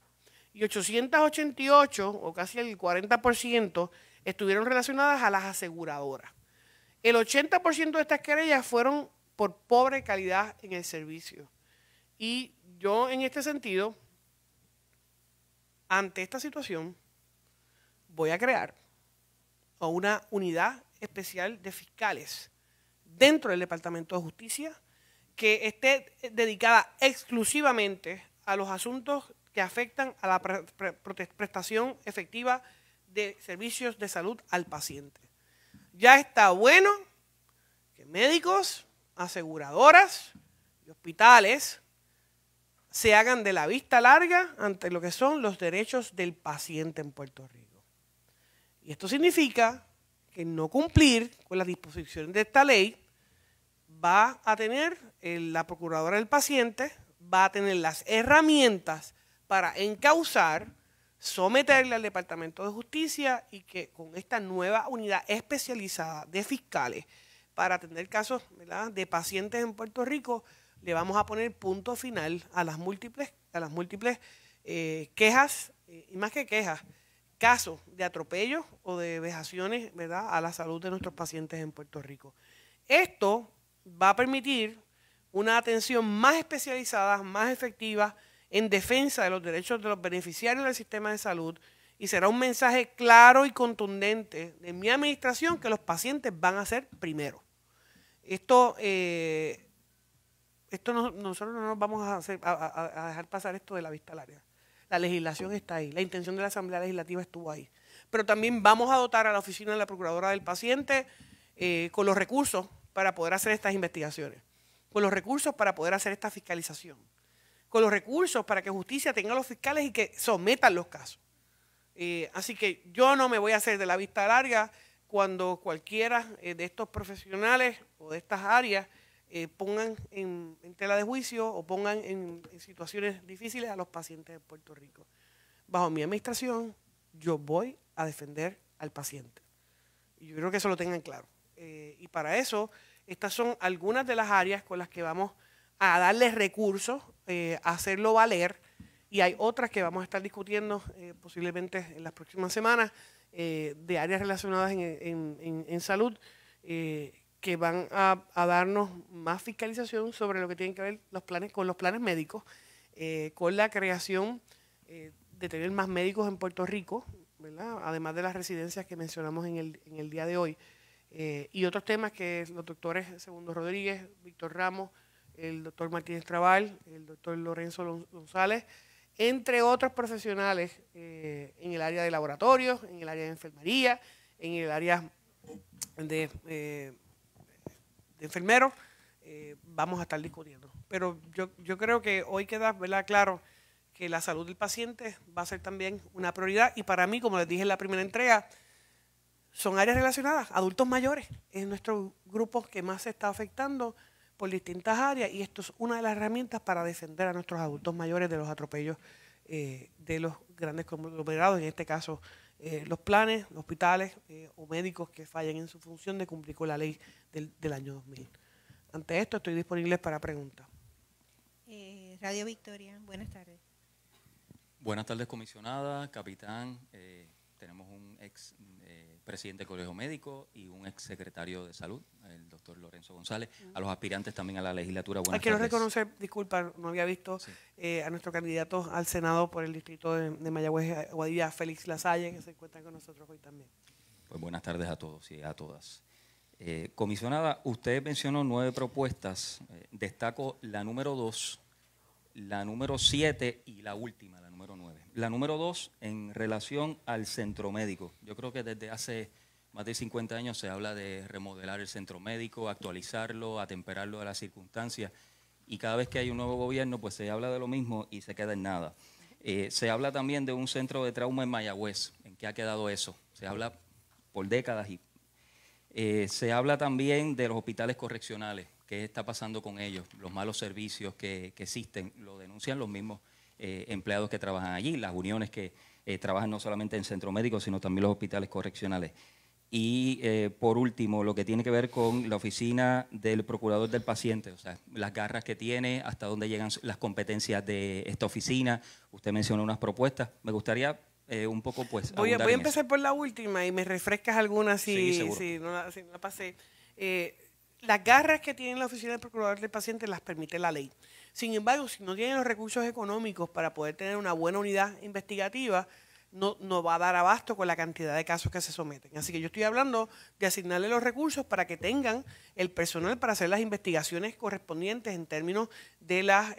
y 888, o casi el 40%, estuvieron relacionadas a las aseguradoras. El 80% de estas querellas fueron por pobre calidad en el servicio. Y yo, en este sentido, ante esta situación, voy a crear una unidad especial de fiscales dentro del Departamento de Justicia que esté dedicada exclusivamente a los asuntos que afectan a la prestación efectiva de servicios de salud al paciente. Ya está bueno que médicos, aseguradoras y hospitales se hagan de la vista larga ante lo que son los derechos del paciente en Puerto Rico. Y esto significa que no cumplir con las disposiciones de esta ley va a tener la procuradora del paciente, va a tener las herramientas para encauzar, someterle al Departamento de Justicia y que con esta nueva unidad especializada de fiscales para atender casos, ¿verdad?, de pacientes en Puerto Rico, le vamos a poner punto final a las múltiples quejas, y más que quejas, casos de atropellos o de vejaciones, ¿verdad?, a la salud de nuestros pacientes en Puerto Rico. Esto va a permitir una atención más especializada, más efectiva en defensa de los derechos de los beneficiarios del sistema de salud y será un mensaje claro y contundente de mi administración que los pacientes van a ser primero. Nosotros no nos vamos a dejar pasar esto de la vista larga. La legislación está ahí, la intención de la Asamblea Legislativa estuvo ahí. Pero también vamos a dotar a la Oficina de la Procuradora del Paciente con los recursos para poder hacer estas investigaciones, con los recursos para poder hacer esta fiscalización, con los recursos para que justicia tenga a los fiscales y que sometan los casos. Así que yo no me voy a hacer de la vista larga cuando cualquiera de estos profesionales o de estas áreas pongan en tela de juicio o pongan en situaciones difíciles a los pacientes de Puerto Rico. Bajo mi administración, yo voy a defender al paciente. Y yo creo que eso lo tengan claro. Y para eso, estas son algunas de las áreas con las que vamos a darles recursos, a hacerlo valer, y hay otras que vamos a estar discutiendo posiblemente en las próximas semanas de áreas relacionadas en salud que van a darnos más fiscalización sobre lo que tienen que ver con los planes médicos, con la creación de tener más médicos en Puerto Rico, ¿verdad?, además de las residencias que mencionamos en el día de hoy, y otros temas que los doctores Segundo Rodríguez, Víctor Ramos, el doctor Martínez Trabal, el doctor Lorenzo González, entre otros profesionales en el área de laboratorios, en el área de enfermería, en el área de enfermeros, vamos a estar discutiendo. Pero yo creo que hoy queda, ¿verdad?, claro que la salud del paciente va a ser también una prioridad y para mí, como les dije en la primera entrega, son áreas relacionadas. Adultos mayores es nuestro grupo que más se está afectando por distintas áreas y esto es una de las herramientas para defender a nuestros adultos mayores de los atropellos de los grandes conglomerados, en este caso los planes, los hospitales o médicos que fallen en su función de cumplir con la ley del año 2000. Ante esto estoy disponible para preguntas. Radio Victoria, buenas tardes. Buenas tardes, comisionada, capitán. Tenemos un ex presidente del Colegio Médico y un ex secretario de Salud, el doctor Lorenzo González. A los aspirantes también a la legislatura, buenas tardes. Quiero reconocer, disculpa, no había visto a nuestro candidato al Senado por el distrito de Mayagüez, Aguadilla, Félix Lasalle, que se encuentra con nosotros hoy también. Pues buenas tardes a todos y a todas. Comisionada, usted mencionó 9 propuestas. Destaco la número 2, la número 7 y la última, la número 9. La número 2 en relación al centro médico. Yo creo que desde hace más de 50 años se habla de remodelar el centro médico, actualizarlo, atemperarlo a las circunstancias y cada vez que hay un nuevo gobierno pues se habla de lo mismo y se queda en nada. Se habla también de un centro de trauma en Mayagüez. ¿En qué ha quedado eso? Se habla por décadas y se habla también de los hospitales correccionales. ¿Qué está pasando con ellos? Los malos servicios que existen, lo denuncian los mismos empleados que trabajan allí, las uniones que trabajan no solamente en centro médico, sino también los hospitales correccionales. Y por último, lo que tiene que ver con la oficina del procurador del paciente, o sea, las garras que tiene, hasta dónde llegan las competencias de esta oficina. Usted mencionó unas propuestas. Me gustaría un poco, pues, voy a empezar por la última y me refrescas algunas si no la pasé. Las garras que tiene la oficina del procurador del paciente las permite la ley. Sin embargo, si no tienen los recursos económicos para poder tener una buena unidad investigativa, no va a dar abasto con la cantidad de casos que se someten. Así que yo estoy hablando de asignarle los recursos para que tengan el personal para hacer las investigaciones correspondientes en términos de las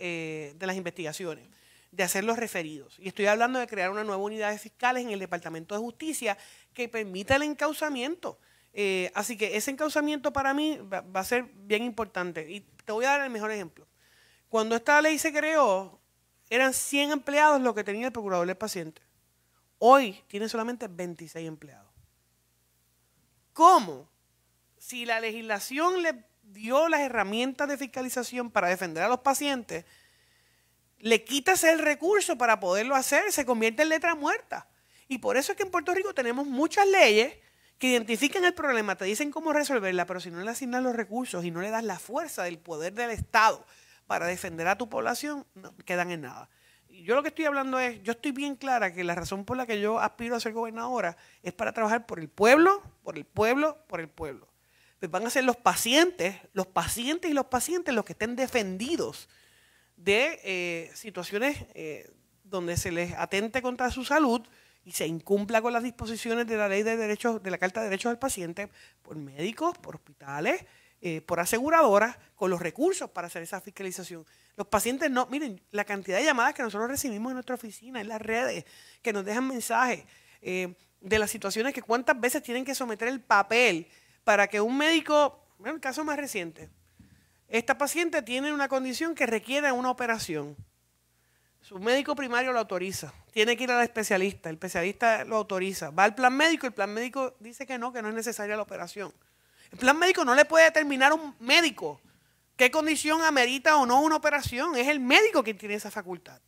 investigaciones, de hacer los referidos. Y estoy hablando de crear una nueva unidad de fiscales en el Departamento de Justicia que permita el encauzamiento. Así que ese encauzamiento para mí va a ser bien importante. Y te voy a dar el mejor ejemplo. Cuando esta ley se creó, eran 100 empleados lo que tenía el procurador del paciente. Hoy tiene solamente 26 empleados. ¿Cómo? Si la legislación le dio las herramientas de fiscalización para defender a los pacientes, le quitas el recurso para poderlo hacer, se convierte en letra muerta. Y por eso es que en Puerto Rico tenemos muchas leyes que identifican el problema, te dicen cómo resolverla, pero si no le asignas los recursos y no le das la fuerza del poder del Estado para defender a tu población, no quedan en nada. Y yo lo que estoy hablando es, yo estoy bien clara que la razón por la que yo aspiro a ser gobernadora es para trabajar por el pueblo, por el pueblo, por el pueblo. Pues van a ser los pacientes y los pacientes los que estén defendidos de situaciones donde se les atente contra su salud y se incumpla con las disposiciones de la ley de derechos, de la Carta de Derechos del Paciente, por médicos, por hospitales, por aseguradoras, con los recursos para hacer esa fiscalización. Los pacientes no, miren, la cantidad de llamadas que nosotros recibimos en nuestra oficina, en las redes, que nos dejan mensajes de las situaciones que cuántas veces tienen que someter el papel para que un médico, bueno, el caso más reciente, esta paciente tiene una condición que requiere una operación. Su médico primario lo autoriza. Tiene que ir al especialista. El especialista lo autoriza. Va al plan médico. El plan médico dice que no es necesaria la operación. El plan médico no le puede determinar a un médico qué condición amerita o no una operación. Es el médico quien tiene esa facultad.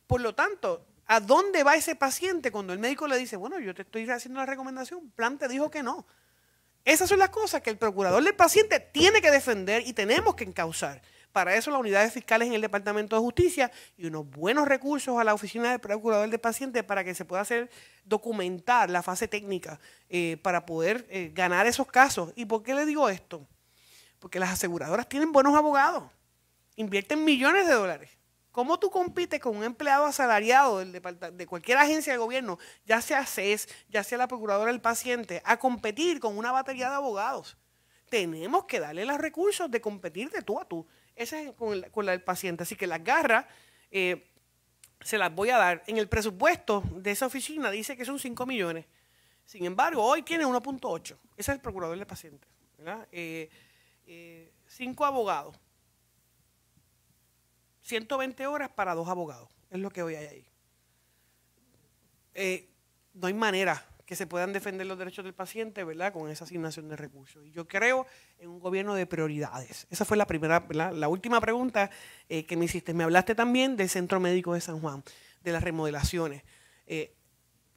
Por lo tanto, ¿a dónde va ese paciente cuando el médico le dice, bueno, yo te estoy haciendo la recomendación, el plan te dijo que no? Esas son las cosas que el procurador del paciente tiene que defender y tenemos que encauzar. Para eso las unidades fiscales en el Departamento de Justicia y unos buenos recursos a la oficina del procurador del paciente para que se pueda hacer documentar la fase técnica para poder ganar esos casos. ¿Y por qué le digo esto? Porque las aseguradoras tienen buenos abogados, invierten millones de dólares. ¿Cómo tú compites con un empleado asalariado de cualquier agencia de gobierno, ya sea CES, ya sea la procuradora del paciente, a competir con una batería de abogados? Tenemos que darle los recursos de competir de tú a tú. Ese es con la del paciente. Así que las garras se las voy a dar. En el presupuesto de esa oficina dice que son 5 millones. Sin embargo, hoy tiene 1.8. Ese es el procurador del paciente, ¿verdad? 5 abogados. 120 horas para 2 abogados. Es lo que hoy hay ahí. No hay manera que se puedan defender los derechos del paciente, ¿verdad?, con esa asignación de recursos. Y yo creo en un gobierno de prioridades. Esa fue la primera, ¿verdad? La última pregunta que me hiciste. Me hablaste también del Centro Médico de San Juan, de las remodelaciones.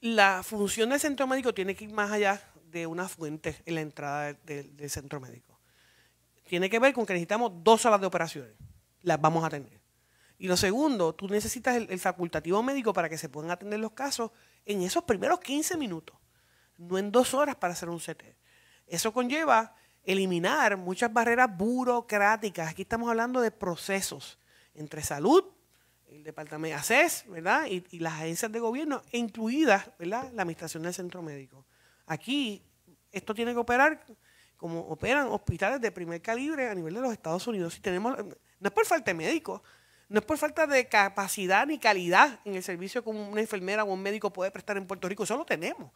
La función del Centro Médico tiene que ir más allá de una fuente en la entrada del Centro Médico. Tiene que ver con que necesitamos 2 salas de operaciones. Las vamos a tener. Y lo segundo, tú necesitas el facultativo médico para que se puedan atender los casos en esos primeros 15 minutos, no en 2 horas para hacer un CT. Eso conlleva eliminar muchas barreras burocráticas. Aquí estamos hablando de procesos entre salud, el departamento de ACES, ¿verdad?, y las agencias de gobierno, incluidas, ¿verdad?, la administración del centro médico. Aquí esto tiene que operar como operan hospitales de primer calibre a nivel de los Estados Unidos. No es por falta de médicos, no es por falta de capacidad ni calidad en el servicio como una enfermera o un médico puede prestar en Puerto Rico, eso lo tenemos.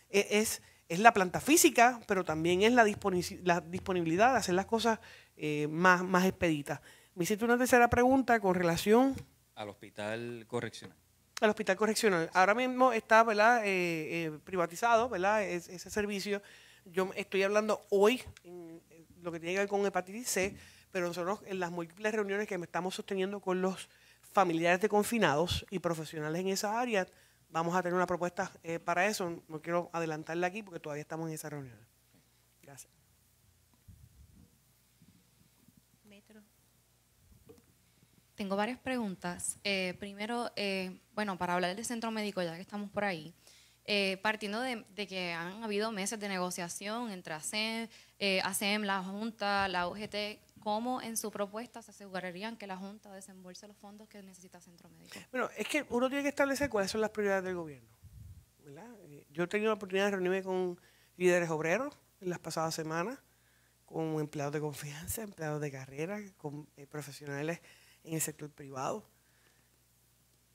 Es la planta física, pero también es la disponibilidad de hacer las cosas más expeditas. Me hiciste una tercera pregunta con relación al hospital correccional. Al hospital correccional. Ahora mismo está, ¿verdad?, privatizado, ¿verdad?, ese servicio. Yo estoy hablando hoy en lo que tiene que ver con hepatitis C, pero nosotros en las múltiples reuniones que estamos sosteniendo con los familiares de confinados y profesionales en esa área, vamos a tener una propuesta para eso. No quiero adelantarla aquí porque todavía estamos en esa reunión. Gracias. Metro. Tengo varias preguntas. Primero, bueno, para hablar del centro médico, ya que estamos por ahí, partiendo de que han habido meses de negociación entre ASEM, la Junta, la UGT, ¿cómo en su propuesta se asegurarían que la Junta desembolse los fondos que necesita Centro Médico? Bueno, es que uno tiene que establecer cuáles son las prioridades del gobierno, ¿verdad? Yo he tenido la oportunidad de reunirme con líderes obreros en las pasadas semanas, con empleados de confianza, empleados de carrera, con profesionales en el sector privado.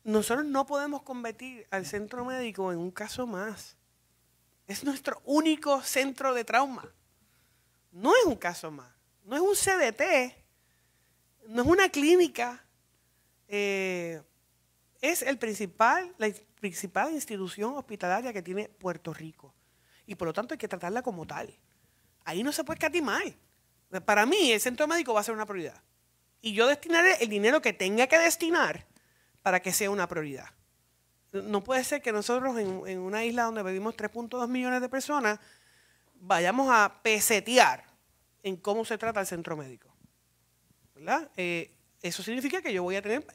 Nosotros no podemos convertir al centro médico en un caso más. Es nuestro único centro de trauma. No es un caso más. No es un CDT. No es una clínica. Es la principal institución hospitalaria que tiene Puerto Rico. Y por lo tanto hay que tratarla como tal. Ahí no se puede escatimar. Para mí, el centro médico va a ser una prioridad. Y yo destinaré el dinero que tenga que destinar para que sea una prioridad. No puede ser que nosotros en una isla donde vivimos 3.2 millones de personas vayamos a pesetear en cómo se trata el centro médico. ¿Verdad? Eso significa que yo voy a tener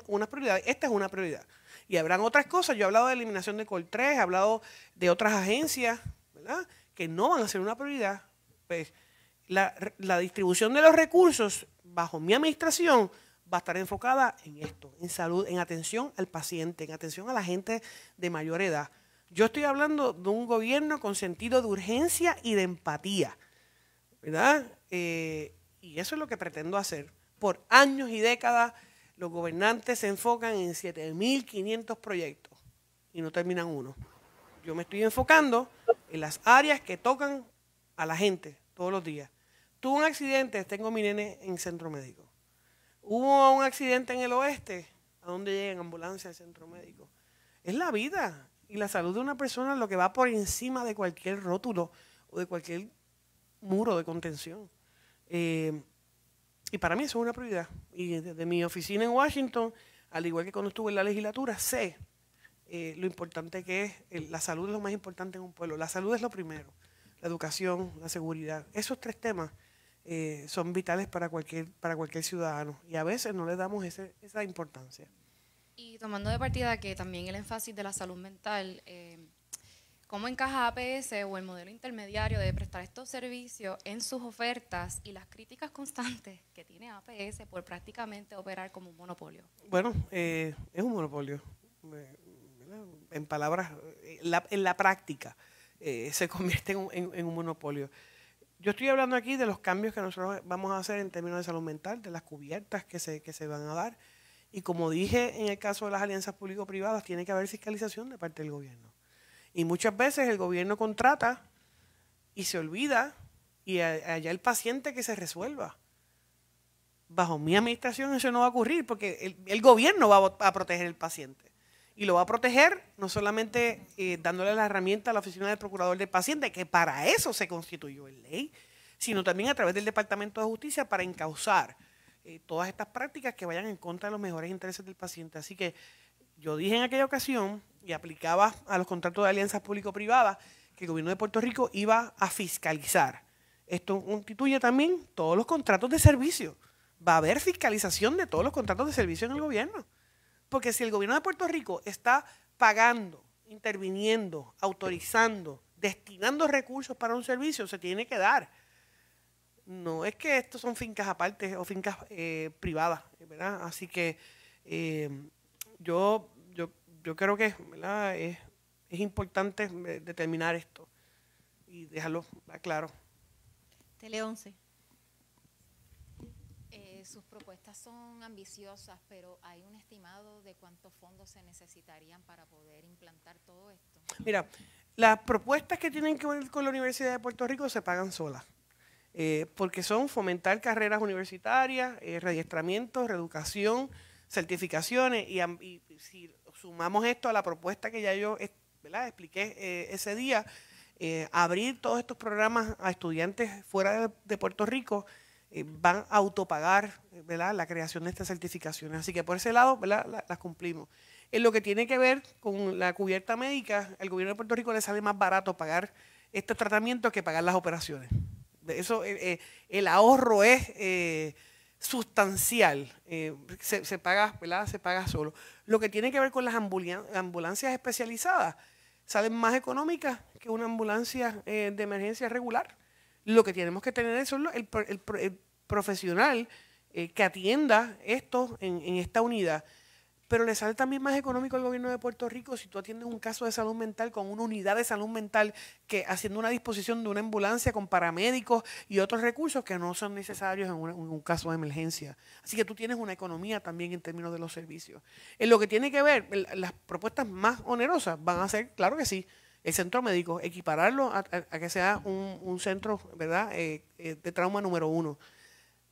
unas prioridades. Esta es una prioridad. Y habrán otras cosas. Yo he hablado de eliminación de Col 3, he hablado de otras agencias, ¿verdad?, que no van a ser una prioridad. Pues la distribución de los recursos bajo mi administración va a estar enfocada en esto, en salud, en atención al paciente, en atención a la gente de mayor edad. Yo estoy hablando de un gobierno con sentido de urgencia y de empatía, ¿verdad? Y eso es lo que pretendo hacer. Por años y décadas, los gobernantes se enfocan en 7.500 proyectos y no terminan uno. Yo me estoy enfocando en las áreas que tocan a la gente todos los días. Tuve un accidente, tengo mi nene en centro médico. Hubo un accidente en el oeste, ¿a dónde llegan ambulancias al centro médico? Es la vida y la salud de una persona lo que va por encima de cualquier rótulo o de cualquier muro de contención. Y para mí eso es una prioridad. Y desde mi oficina en Washington, al igual que cuando estuve en la legislatura, sé lo importante que es. La salud es lo más importante en un pueblo. La salud es lo primero. La educación, la seguridad. Esos tres temas son vitales para cualquier ciudadano. Y a veces no le damos esa importancia. Y tomando de partida que también el énfasis de la salud mental, ¿cómo encaja APS o el modelo intermediario de prestar estos servicios en sus ofertas y las críticas constantes que tiene APS por prácticamente operar como un monopolio? Bueno, es un monopolio. En palabras, en la práctica se convierte en un monopolio. Yo estoy hablando aquí de los cambios que nosotros vamos a hacer en términos de salud mental, de las cubiertas que se van a dar. Y como dije en el caso de las alianzas público-privadas, tiene que haber fiscalización de parte del gobierno. Y muchas veces el gobierno contrata y se olvida y allá el paciente que se resuelva. Bajo mi administración eso no va a ocurrir porque el gobierno va a proteger al paciente. Y lo va a proteger no solamente dándole la herramienta a la oficina del procurador del paciente, que para eso se constituyó en ley, sino también a través del Departamento de Justicia para encauzar todas estas prácticas que vayan en contra de los mejores intereses del paciente. Así que yo dije en aquella ocasión y aplicaba a los contratos de alianzas público-privadas que el gobierno de Puerto Rico iba a fiscalizar. Esto constituye también todos los contratos de servicio. Va a haber fiscalización de todos los contratos de servicio en el gobierno. Porque si el gobierno de Puerto Rico está pagando, interviniendo, autorizando, destinando recursos para un servicio, se tiene que dar. No es que estos son fincas aparte o fincas privadas, ¿verdad? Así que yo creo que, ¿verdad?, es importante determinar esto y dejarlo claro. Tele 11. Sus propuestas son ambiciosas, pero ¿hay un estimado de cuántos fondos se necesitarían para poder implantar todo esto? Mira, las propuestas que tienen que ver con la Universidad de Puerto Rico se pagan solas, porque son fomentar carreras universitarias, readiestramiento, reeducación, certificaciones, y si sumamos esto a la propuesta que ya yo, ¿verdad?, expliqué ese día, abrir todos estos programas a estudiantes fuera de Puerto Rico, van a autopagar, ¿verdad?, la creación de estas certificaciones. Así que por ese lado, ¿verdad?, las cumplimos. En lo que tiene que ver con la cubierta médica, al gobierno de Puerto Rico le sale más barato pagar estos tratamientos que pagar las operaciones. Eso, el ahorro es sustancial, se paga, ¿verdad?, se paga solo. Lo que tiene que ver con las ambulancias especializadas, salen más económicas que una ambulancia de emergencia regular. Lo que tenemos que tener es el profesional que atienda esto en esta unidad. Pero le sale también más económico al gobierno de Puerto Rico si tú atiendes un caso de salud mental con una unidad de salud mental que haciendo una disposición de una ambulancia con paramédicos y otros recursos que no son necesarios en un caso de emergencia. Así que tú tienes una economía también en términos de los servicios. En lo que tiene que ver, las propuestas más onerosas van a ser, claro que sí, el centro médico, equipararlo a que sea un centro, ¿verdad?, de trauma número 1.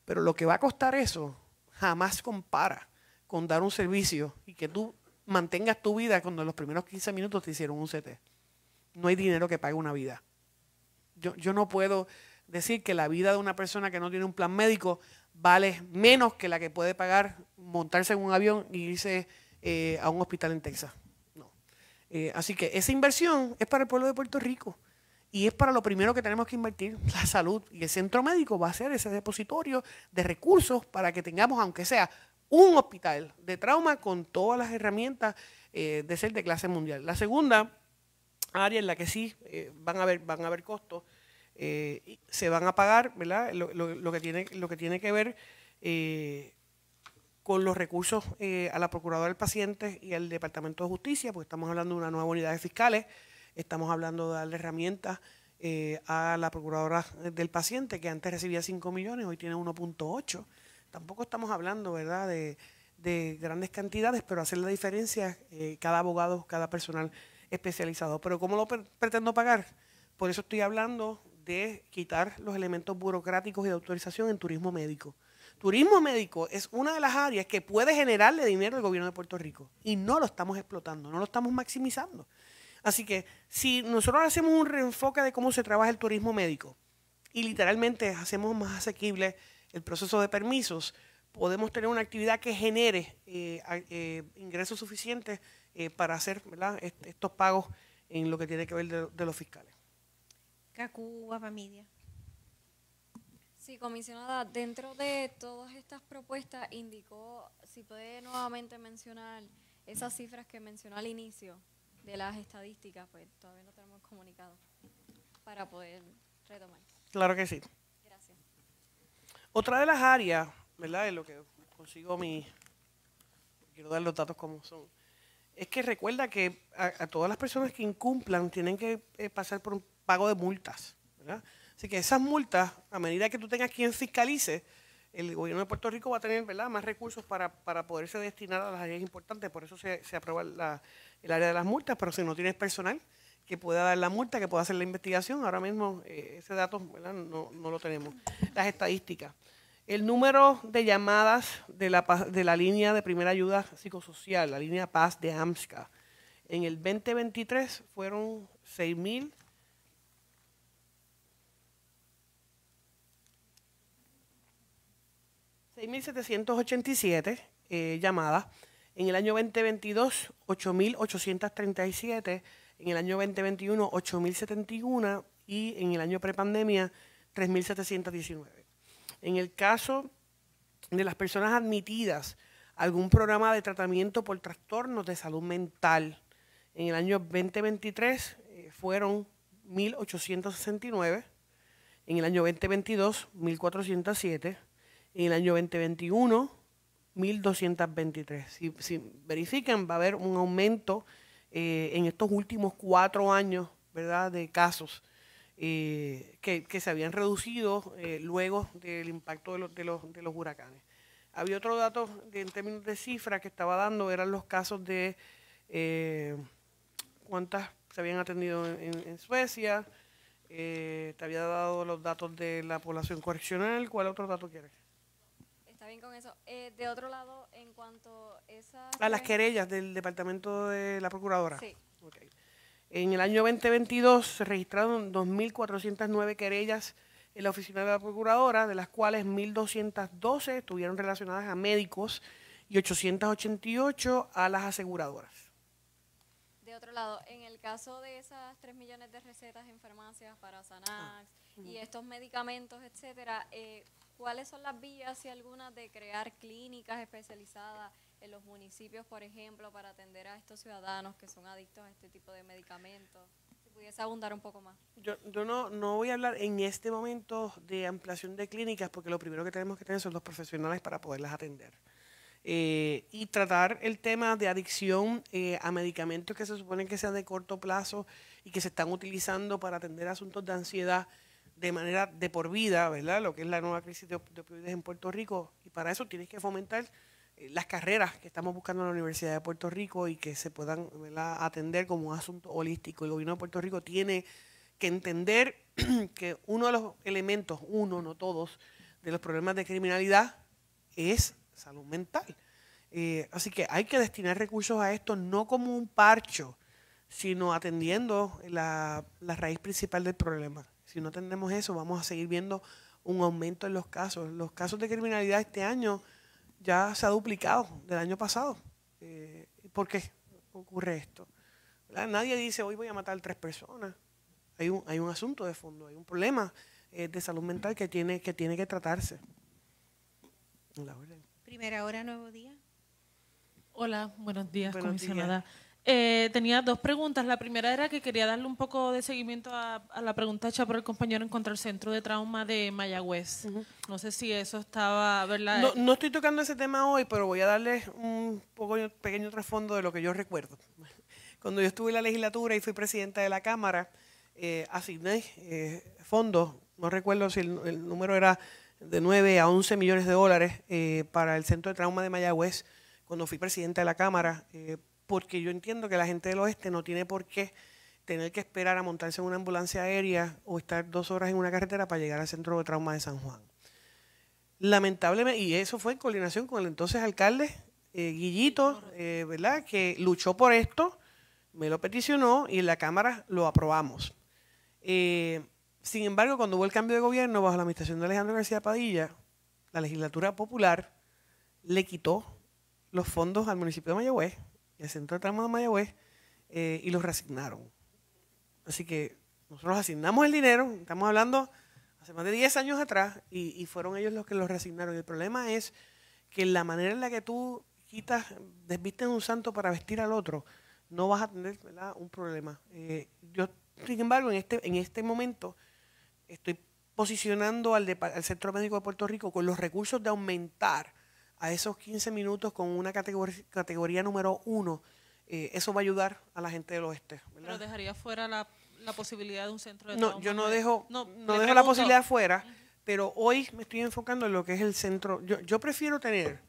Pero lo que va a costar eso jamás compara con dar un servicio y que tú mantengas tu vida cuando en los primeros 15 minutos te hicieron un CT. No hay dinero que pague una vida. Yo no puedo decir que la vida de una persona que no tiene un plan médico vale menos que la que puede pagar montarse en un avión y irse a un hospital en Texas. No. Así que esa inversión es para el pueblo de Puerto Rico y es para lo primero que tenemos que invertir, la salud. Y el centro médico va a ser ese depositorio de recursos para que tengamos, aunque sea un hospital de trauma con todas las herramientas de ser de clase mundial. La segunda área en la que sí van a haber costos, se van a pagar, ¿verdad? Lo que tiene que ver con los recursos a la Procuradora del Paciente y al Departamento de Justicia, porque estamos hablando de una nueva unidad de fiscales, estamos hablando de darle herramientas a la Procuradora del Paciente, que antes recibía 5 millones, hoy tiene 1.8. Tampoco estamos hablando, ¿verdad?, de grandes cantidades, pero hacer la diferencia cada abogado, cada personal especializado. Pero ¿cómo lo pretendo pagar? Por eso estoy hablando de quitar los elementos burocráticos y de autorización en turismo médico. Turismo médico es una de las áreas que puede generarle dinero al gobierno de Puerto Rico y no lo estamos explotando, no lo estamos maximizando. Así que si nosotros hacemos un reenfoque de cómo se trabaja el turismo médico y literalmente hacemos más asequible el proceso de permisos, podemos tener una actividad que genere ingresos suficientes para hacer, ¿verdad?, estos pagos en lo que tiene que ver de los fiscales. Cacu, Familia. Sí, comisionada, dentro de todas estas propuestas indicó, si puede nuevamente mencionar esas cifras que mencionó al inicio de las estadísticas, pues todavía no tenemos comunicado para poder retomar. Claro que sí. Gracias. Otra de las áreas, ¿verdad?, en lo que consigo quiero dar los datos como son, es que recuerda que a todas las personas que incumplan tienen que pasar por un pago de multas, ¿verdad? Así que esas multas, a medida que tú tengas quien fiscalice, el gobierno de Puerto Rico va a tener, ¿verdad?, más recursos para poderse destinar a las áreas importantes. Por eso se aprueba el área de las multas, pero si no tienes personal que pueda dar la multa, que pueda hacer la investigación, ahora mismo ese dato, ¿verdad?, no lo tenemos. Las estadísticas. El número de llamadas de la línea de primera ayuda psicosocial, la línea Paz de AMSCA, en el 2023 fueron 6.787 llamadas. En el año 2022, 8.837. En el año 2021, 8.071. Y en el año prepandemia, 3.719. En el caso de las personas admitidas a algún programa de tratamiento por trastornos de salud mental, en el año 2023 fueron 1.869. En el año 2022, 1.407. En el año 2021, 1.223. Si verifican, va a haber un aumento en estos últimos 4 años, ¿verdad?, de casos que se habían reducido luego del impacto de los huracanes. Había otro dato en términos de cifras que estaba dando, eran los casos de cuántas se habían atendido en Suecia. Te había dado los datos de la población correccional. ¿Cuál otro dato quieres? Está bien con eso. De otro lado, en cuanto a esas... A las querellas del Departamento de la Procuradora. Sí. Okay. En el año 2022 se registraron 2.409 querellas en la Oficina de la Procuradora, de las cuales 1.212 estuvieron relacionadas a médicos y 888 a las aseguradoras. De otro lado, en el caso de esas 3 millones de recetas en farmacias para Xanax y estos medicamentos, etcétera, ¿cuáles son las vías, si algunas, de crear clínicas especializadas en los municipios, por ejemplo, para atender a estos ciudadanos que son adictos a este tipo de medicamentos? Si pudiese abundar un poco más. Yo no voy a hablar en este momento de ampliación de clínicas, porque lo primero que tenemos que tener son los profesionales para poderlas atender. Y tratar el tema de adicción a medicamentos que se suponen que sean de corto plazo y que se están utilizando para atender asuntos de ansiedad de manera de por vida, ¿verdad?, lo que es la nueva crisis de opioides en Puerto Rico. Y para eso tienes que fomentar las carreras que estamos buscando en la Universidad de Puerto Rico y que se puedan, ¿verdad?, atender como un asunto holístico. El gobierno de Puerto Rico tiene que entender que uno de los elementos, no todos, de los problemas de criminalidad es salud mental. Así que hay que destinar recursos a esto, no como un parcho, sino atendiendo la raíz principal del problema. Si no atendemos eso, vamos a seguir viendo un aumento en los casos. Los casos de criminalidad este año ya se ha duplicado del año pasado. ¿Por qué ocurre esto? ¿Verdad? Nadie dice, hoy voy a matar 3 personas. Hay un asunto de fondo, hay un problema de salud mental que tiene que tratarse. Primera hora, Nuevo Día. Hola, buenos días, Buenos comisionada. Tenía 2 preguntas. La primera era que quería darle un poco de seguimiento a la pregunta hecha por el compañero en contra del Centro de Trauma de Mayagüez. No sé si eso estaba, ¿verdad? No estoy tocando ese tema hoy, pero voy a darle un pequeño trasfondo de lo que yo recuerdo. Cuando yo estuve en la legislatura y fui presidenta de la Cámara, asigné fondos, no recuerdo si el número era de 9 a 11 millones de dólares para el Centro de Trauma de Mayagüez cuando fui presidenta de la Cámara, porque yo entiendo que la gente del oeste no tiene por qué tener que esperar a montarse en una ambulancia aérea o estar 2 horas en una carretera para llegar al Centro de Trauma de San Juan. Lamentablemente, y eso fue en coordinación con el entonces alcalde Guillito, ¿verdad?, que luchó por esto, me lo peticionó y en la Cámara lo aprobamos. Sin embargo, cuando hubo el cambio de gobierno bajo la administración de Alejandro García Padilla, la legislatura popular le quitó los fondos al municipio de Mayagüez, el Centro de Trauma de Mayagüez, y los reasignaron. Así que nosotros asignamos el dinero, estamos hablando hace más de 10 años atrás, y fueron ellos los que los reasignaron. Y el problema es que la manera en la que tú desvistes un santo para vestir al otro, no vas a tener, ¿verdad?, un problema. Yo, sin embargo, en este momento estoy posicionando al Centro Médico de Puerto Rico con los recursos de aumentar a esos 15 minutos con una categoría número 1. Eso va a ayudar a la gente del oeste, ¿verdad? Pero dejaría fuera la posibilidad de un centro de trauma. No, yo no dejo la posibilidad fuera, pero hoy me estoy enfocando en lo que es el centro. Yo prefiero tener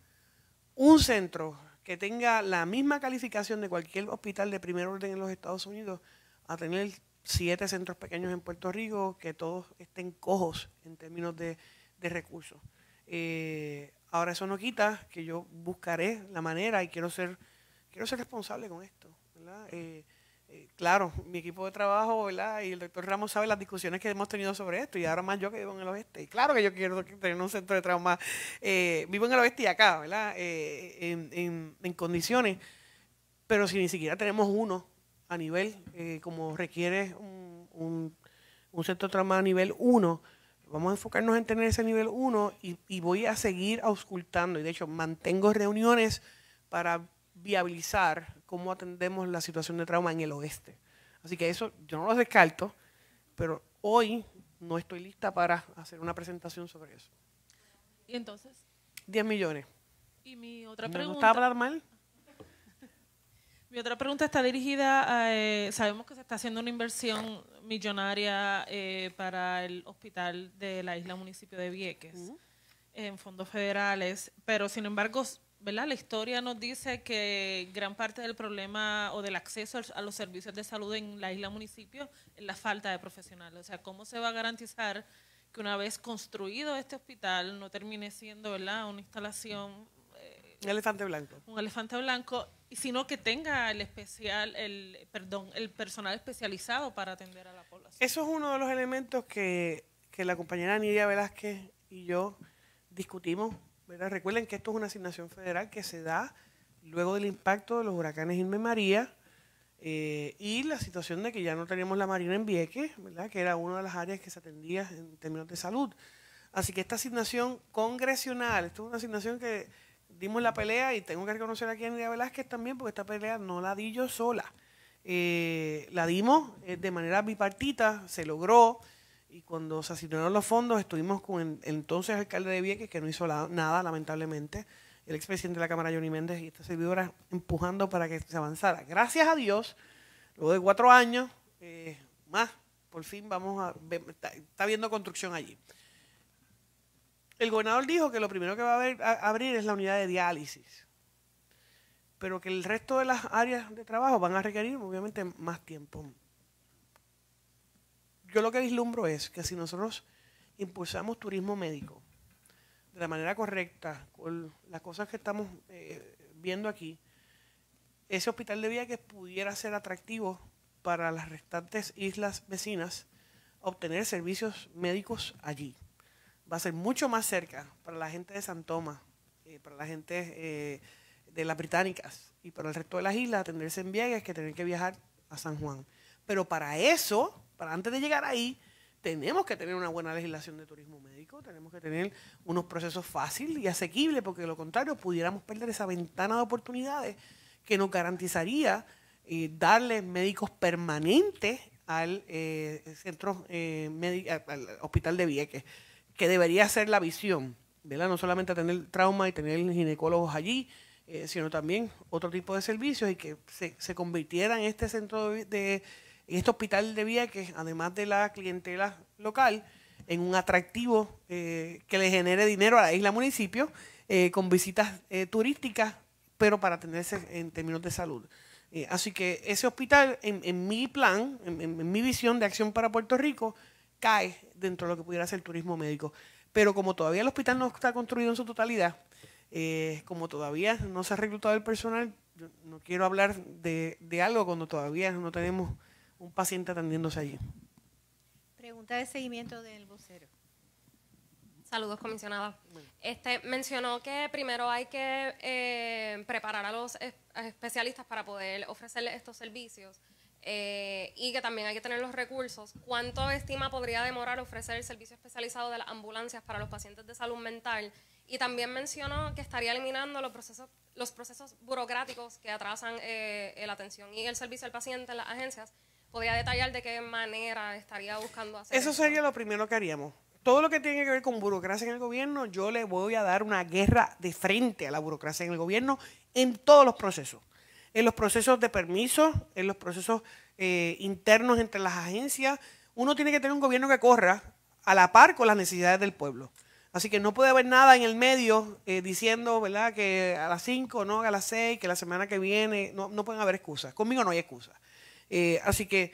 un centro que tenga la misma calificación de cualquier hospital de primer orden en los Estados Unidos a tener 7 centros pequeños en Puerto Rico que todos estén cojos en términos de recursos. Ahora eso no quita que yo buscaré la manera y quiero ser responsable con esto, ¿verdad? Claro, mi equipo de trabajo, ¿verdad?, y el doctor Ramos sabe las discusiones que hemos tenido sobre esto, y ahora más yo que vivo en el oeste. Y claro que yo quiero tener un centro de trauma. Vivo en el oeste y acá, ¿verdad?, en condiciones, pero si ni siquiera tenemos uno a nivel, como requiere un centro de trauma a nivel 1, vamos a enfocarnos en tener ese nivel 1 y voy a seguir auscultando. Y de hecho, mantengo reuniones para viabilizar cómo atendemos la situación de trauma en el oeste. Así que eso yo no lo descarto, pero hoy no estoy lista para hacer una presentación sobre eso. ¿Y entonces? 10 millones. Y mi otra ¿No pregunta... estaba para mal? Mi otra pregunta está dirigida a... sabemos que se está haciendo una inversión millonaria para el hospital de la isla municipio de Vieques en fondos federales, pero sin embargo, ¿verdad?, la historia nos dice que gran parte del problema o del acceso a los servicios de salud en la isla municipio es la falta de profesionales. O sea, ¿cómo se va a garantizar que una vez construido este hospital no termine siendo, ¿verdad?, una instalación... Un elefante blanco. Un elefante blanco, sino que tenga el personal especializado para atender a la población? Eso es uno de los elementos que la compañera Nidia Velázquez y yo discutimos, ¿verdad? Recuerden que esto es una asignación federal que se da luego del impacto de los huracanes Irma y María y la situación de que ya no teníamos la Marina en Vieques, ¿verdad?, que era una de las áreas que se atendía en términos de salud. Así que esta asignación congresional, esto es una asignación que dimos la pelea, y tengo que reconocer aquí a Nidia Velázquez también, porque esta pelea no la di yo sola. La dimos de manera bipartita, se logró, y cuando se asignaron los fondos estuvimos con el entonces alcalde de Vieques, que no hizo nada, lamentablemente, el expresidente de la Cámara, Johnny Méndez, y esta servidora empujando para que se avanzara. Gracias a Dios, luego de 4 años más, por fin vamos a ver, está habiendo construcción allí. El gobernador dijo que lo primero que va a abrir es la unidad de diálisis, pero que el resto de las áreas de trabajo van a requerir, obviamente, más tiempo. Yo lo que vislumbro es que si nosotros impulsamos turismo médico de la manera correcta, con las cosas que estamos viendo aquí, ese hospital de Vieques pudiera ser atractivo para las restantes islas vecinas, obtener servicios médicos allí. Va a ser mucho más cerca para la gente de San Tomás, para la gente de las Británicas y para el resto de las islas atenderse en Vieques que tener que viajar a San Juan. Pero para eso, para antes de llegar ahí, tenemos que tener una buena legislación de turismo médico, tenemos que tener unos procesos fáciles y asequibles, porque de lo contrario pudiéramos perder esa ventana de oportunidades que nos garantizaría darle médicos permanentes al al hospital de Vieques, que debería ser la visión, ¿verdad? No solamente tener trauma y tener ginecólogos allí, sino también otro tipo de servicios y que se convirtiera en este centro en este hospital de Vieques, además de la clientela local, en un atractivo que le genere dinero a la isla municipio con visitas turísticas, pero para atenderse en términos de salud. Así que ese hospital, en mi plan, en mi visión de acción para Puerto Rico, cae dentro de lo que pudiera ser turismo médico. Pero como todavía el hospital no está construido en su totalidad, como todavía no se ha reclutado el personal, yo no quiero hablar de algo cuando todavía no tenemos un paciente atendiéndose allí. Pregunta de seguimiento del vocero. Saludos, comisionada. Mencionó que primero hay que preparar a los especialistas para poder ofrecerles estos servicios y que también hay que tener los recursos. ¿Cuánto estima podría demorar ofrecer el servicio especializado de las ambulancias para los pacientes de salud mental? Y también mencionó que estaría eliminando los procesos burocráticos que atrasan la atención y el servicio al paciente en las agencias. ¿Podría detallar de qué manera estaría buscando hacer eso? Eso sería lo primero que haríamos. Todo lo que tiene que ver con burocracia en el gobierno, yo le voy a dar una guerra de frente a la burocracia en el gobierno en todos los procesos. En los procesos de permisos, en los procesos internos entre las agencias. Uno tiene que tener un gobierno que corra a la par con las necesidades del pueblo. Así que no puede haber nada en el medio diciendo, ¿verdad?, que a las 5, no, a las 6, que la semana que viene. No pueden haber excusas. Conmigo no hay excusas. Así que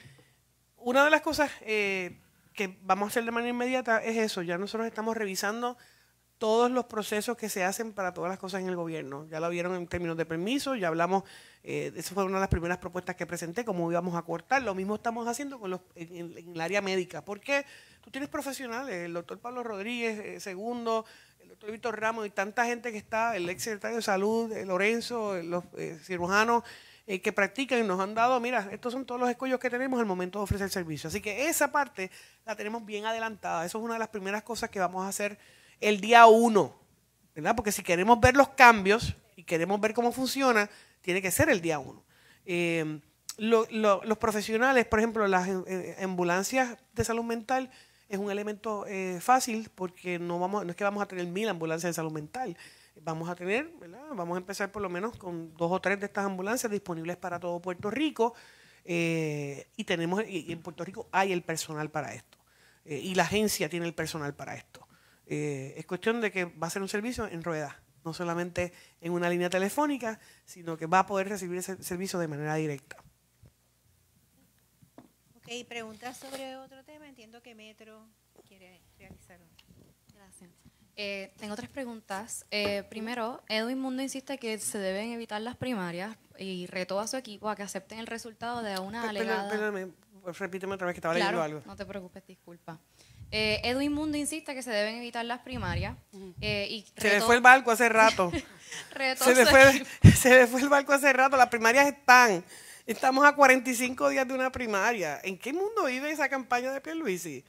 una de las cosas que vamos a hacer de manera inmediata es eso. Ya nosotros estamos revisando todos los procesos que se hacen para todas las cosas en el gobierno. Ya lo vieron en términos de permiso, ya hablamos, esa fue una de las primeras propuestas que presenté, cómo íbamos a cortar. Lo mismo estamos haciendo en el área médica. ¿Por qué? Tú tienes profesionales, el doctor Pablo Rodríguez, segundo, el doctor Víctor Ramos y tanta gente que está, el ex secretario de Salud, Lorenzo, los cirujanos que practican y nos han dado, mira, estos son todos los escollos que tenemos al momento de ofrecer servicio. Así que esa parte la tenemos bien adelantada. Eso es una de las primeras cosas que vamos a hacer el día 1, ¿verdad? Porque si queremos ver los cambios y queremos ver cómo funciona, tiene que ser el día 1. Los profesionales, por ejemplo, las ambulancias de salud mental es un elemento fácil porque no es que vamos a tener 1000 ambulancias de salud mental. Vamos a tener, ¿verdad? Vamos a empezar por lo menos con 2 o 3 de estas ambulancias disponibles para todo Puerto Rico y en Puerto Rico hay el personal para esto y la agencia tiene el personal para esto. Es cuestión de que va a ser un servicio en ruedas, no solamente en una línea telefónica, sino que va a poder recibir ese servicio de manera directa. Ok, preguntas sobre otro tema. Entiendo que Metro quiere realizar una. Gracias. Tengo 3 preguntas. Primero, Edwin Mundo insiste que se deben evitar las primarias y retó a su equipo a que acepten el resultado de una alegada... Perdóname, repíteme otra vez que estaba Claro, leyendo algo. no te preocupes, disculpa. Edwin Mundo insiste que se deben evitar las primarias y se le fue el barco hace rato. se le fue el barco hace rato. Las primarias estamos a 45 días de una primaria. ¿En qué mundo vive esa campaña de Pierluisi?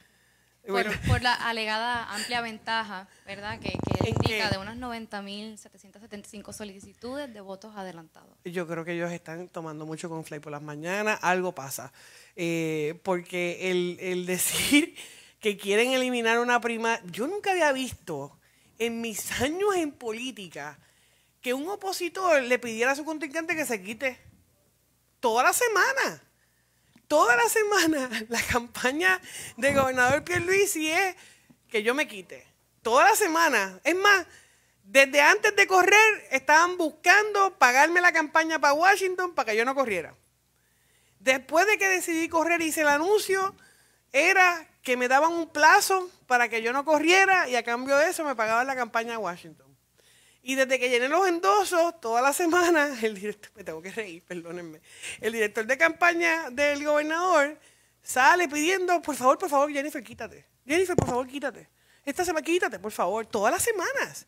Por la alegada amplia ventaja, ¿verdad?, que él indica de unas 90.775 solicitudes de votos adelantados. Yo creo que ellos están tomando mucho conflay por las mañanas. Algo pasa. Porque el decir que quieren eliminar una primaria... Yo nunca había visto en mis años en política que un opositor le pidiera a su contrincante que se quite toda la semana. Toda la semana la campaña del gobernador Pierluisi es que yo me quite. Toda la semana. Es más, desde antes de correr estaban buscando pagarme la campaña para Washington para que yo no corriera. Después de que decidí correr y hice el anuncio, era que me daban un plazo para que yo no corriera y a cambio de eso me pagaban la campaña a Washington. Y desde que llené los endosos, toda la semana, el director, me tengo que reír, perdónenme, el director de campaña del gobernador sale pidiendo, por favor, Jennifer, quítate. Jennifer, por favor, quítate. Esta semana, quítate, por favor, todas las semanas.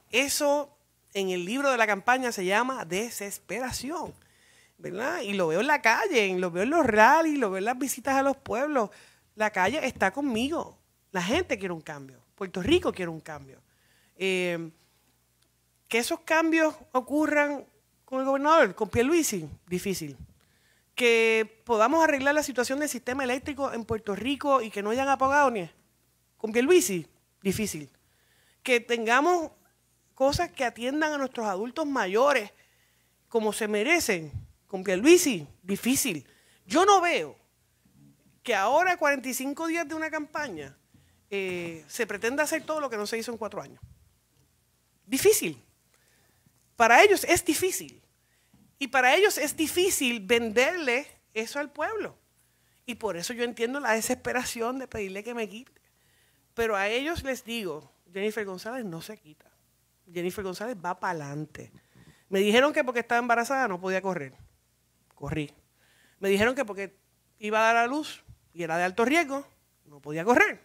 Eso en el libro de la campaña se llama desesperación, ¿verdad? Y lo veo en la calle, lo veo en los rallies, lo veo en las visitas a los pueblos. La calle está conmigo. La gente quiere un cambio. Puerto Rico quiere un cambio. Que esos cambios ocurran con el gobernador, con Pierluisi, difícil. Que podamos arreglar la situación del sistema eléctrico en Puerto Rico y que no hayan apagones, con Pierluisi, difícil. Que tengamos cosas que atiendan a nuestros adultos mayores como se merecen, con Pierluisi, difícil. Yo no veo que ahora, 45 días de una campaña, se pretenda hacer todo lo que no se hizo en 4 años. Difícil. Para ellos es difícil. Y para ellos es difícil venderle eso al pueblo. Y por eso yo entiendo la desesperación de pedirle que me quite. Pero a ellos les digo, Jennifer González no se quita. Jennifer González va para adelante. Me dijeron que porque estaba embarazada no podía correr. Corrí. Me dijeron que porque iba a dar a luz y era de alto riesgo, no podía correr.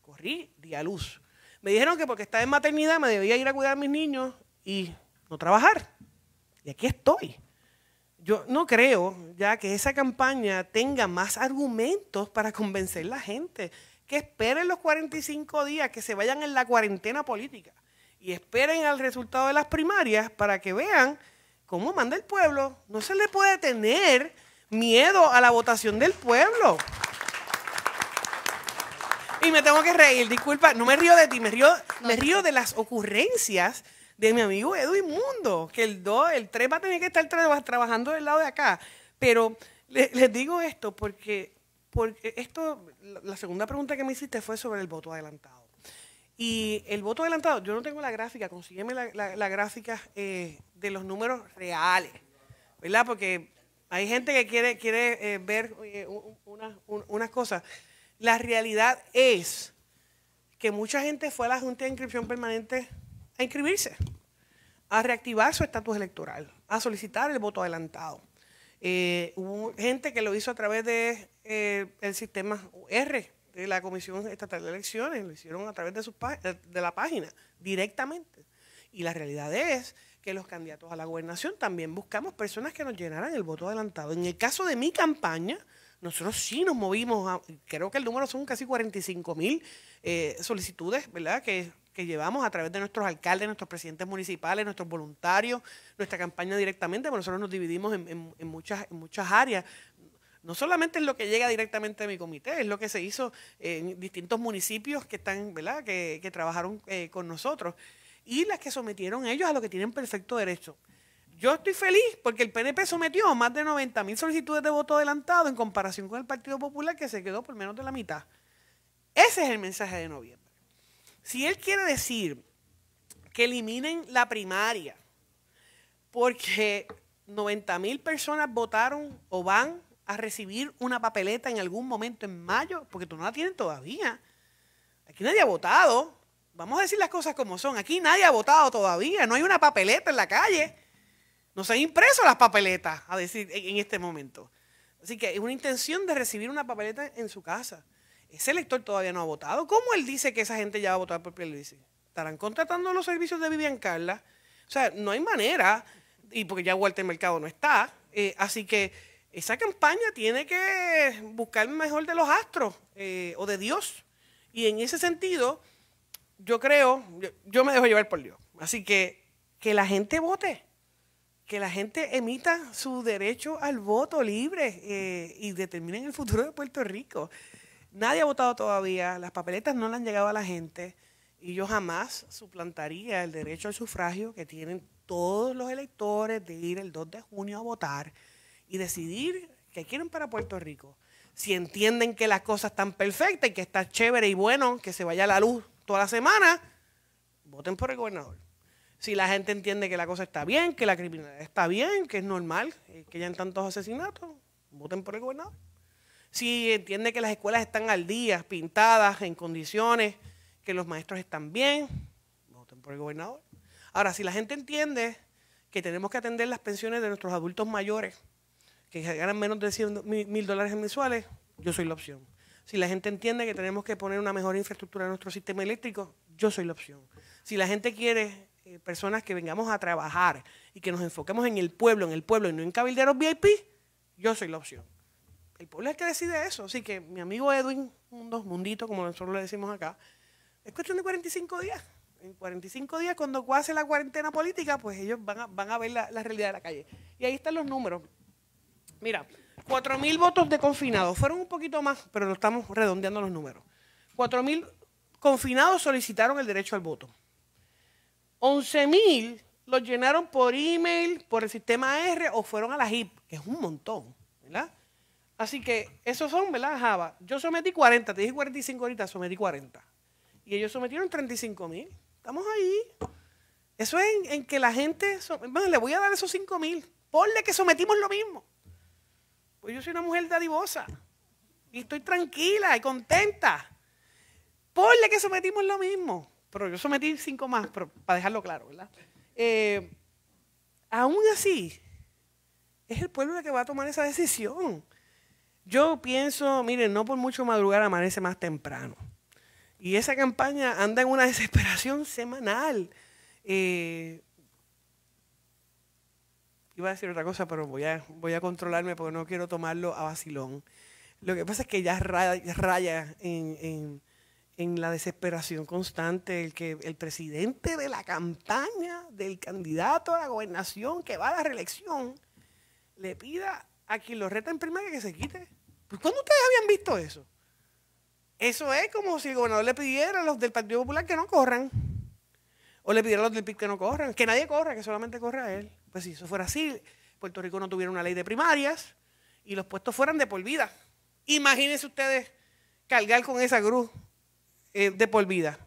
Corrí, di a luz. Me dijeron que porque estaba en maternidad me debía ir a cuidar a mis niños y no trabajar. Y aquí estoy. Yo no creo ya que esa campaña tenga más argumentos para convencer a la gente. Que esperen los 45 días, que se vayan en la cuarentena política y esperen al resultado de las primarias para que vean cómo manda el pueblo. No se le puede tener miedo a la votación del pueblo. Y me tengo que reír, disculpa, no me río de ti, me río de las ocurrencias de mi amigo Edwin Mundo, que el 3 va a tener que estar trabajando del lado de acá. Pero les digo esto porque esto, la segunda pregunta que me hiciste fue sobre el voto adelantado. Y el voto adelantado, yo no tengo la gráfica, consígueme la gráfica de los números reales, ¿verdad? Porque hay gente que quiere ver unas cosas. La realidad es que mucha gente fue a la Junta de Inscripción Permanente a inscribirse, a reactivar su estatus electoral, a solicitar el voto adelantado. Hubo gente que lo hizo a través de el sistema R de la Comisión Estatal de Elecciones, lo hicieron a través de la página directamente. Y la realidad es que los candidatos a la gobernación también buscamos personas que nos llenaran el voto adelantado. En el caso de mi campaña, nosotros sí nos movimos, creo que el número son casi 45,000 solicitudes, ¿verdad?, que llevamos a través de nuestros alcaldes, nuestros presidentes municipales, nuestros voluntarios, nuestra campaña directamente, porque nosotros nos dividimos en muchas áreas. No solamente es lo que llega directamente de mi comité, es lo que se hizo en distintos municipios que están, ¿verdad?, que trabajaron con nosotros, y las que sometieron ellos a lo que tienen perfecto derecho. Yo estoy feliz porque el PNP sometió más de 90,000 solicitudes de voto adelantado en comparación con el Partido Popular, que se quedó por menos de la mitad. Ese es el mensaje de noviembre. Si él quiere decir que eliminen la primaria porque 90,000 personas votaron o van a recibir una papeleta en algún momento en mayo, porque tú no la tienes todavía. Aquí nadie ha votado. Vamos a decir las cosas como son. Aquí nadie ha votado todavía. No hay una papeleta en la calle. No se han impreso las papeletas, a decir, en este momento. Así que es una intención de recibir una papeleta en su casa. Ese elector todavía no ha votado. ¿Cómo él dice que esa gente ya va a votar por Pierluisi? ¿Estarán contratando los servicios de Vivian Carla? O sea, no hay manera, y porque ya Walter Mercado no está. Así que esa campaña tiene que buscar el mejor de los astros o de Dios. Y en ese sentido, yo creo, yo me dejo llevar por Dios. Así que la gente vote. Que la gente emita su derecho al voto libre y determinen el futuro de Puerto Rico. Nadie ha votado todavía, las papeletas no le han llegado a la gente y yo jamás suplantaría el derecho al sufragio que tienen todos los electores de ir el 2 de junio a votar y decidir qué quieren para Puerto Rico. Si entienden que las cosas están perfectas y que está chévere y bueno que se vaya la luz toda la semana, voten por el gobernador. Si la gente entiende que la cosa está bien, que la criminalidad está bien, que es normal, que hayan tantos asesinatos, voten por el gobernador. Si entiende que las escuelas están al día, pintadas, en condiciones, que los maestros están bien, voten por el gobernador. Ahora, si la gente entiende que tenemos que atender las pensiones de nuestros adultos mayores, que ganan menos de $100,000 mensuales, yo soy la opción. Si la gente entiende que tenemos que poner una mejor infraestructura en nuestro sistema eléctrico, yo soy la opción. Si la gente quiere personas que vengamos a trabajar y que nos enfoquemos en el pueblo y no en cabilderos VIP, yo soy la opción. El pueblo es el que decide eso. Así que mi amigo Edwin, Mundito, como nosotros le decimos acá, es cuestión de 45 días. En 45 días, cuando pase la cuarentena política, pues ellos van a ver la realidad de la calle. Y ahí están los números. Mira, 4,000 votos de confinados. Fueron un poquito más, pero lo estamos redondeando los números. 4,000 confinados solicitaron el derecho al voto. 11,000 los llenaron por email, por el sistema R o fueron a la HIP, que es un montón, ¿verdad? Así que esos son, ¿verdad, Java? Yo sometí 40, te dije 45 ahorita, sometí 40. Y ellos sometieron 35,000. Estamos ahí. Eso es en que la gente, bueno, le voy a dar esos 5,000. Ponle que sometimos lo mismo. Pues yo soy una mujer dadivosa y estoy tranquila y contenta. Ponle que sometimos lo mismo. Pero yo sometí 5 más, pero para dejarlo claro, ¿verdad? Aún así, es el pueblo el que va a tomar esa decisión. Yo pienso, miren, no por mucho madrugar amanece más temprano. Y esa campaña anda en una desesperación semanal. Iba a decir otra cosa, pero voy a controlarme porque no quiero tomarlo a vacilón. Lo que pasa es que ya raya en la desesperación constante el presidente de la campaña del candidato a la gobernación que va a la reelección le pida a quien lo reta en primaria que se quite. Pues, ¿cuándo ustedes habían visto eso? Eso es como si el gobernador le pidiera a los del Partido Popular que no corran. O le pidiera a los del PIB que no corran. Que nadie corra, que solamente corra él. Pues si eso fuera así, Puerto Rico no tuviera una ley de primarias y los puestos fueran de por vida. Imagínense ustedes cargar con esa cruz de por vida.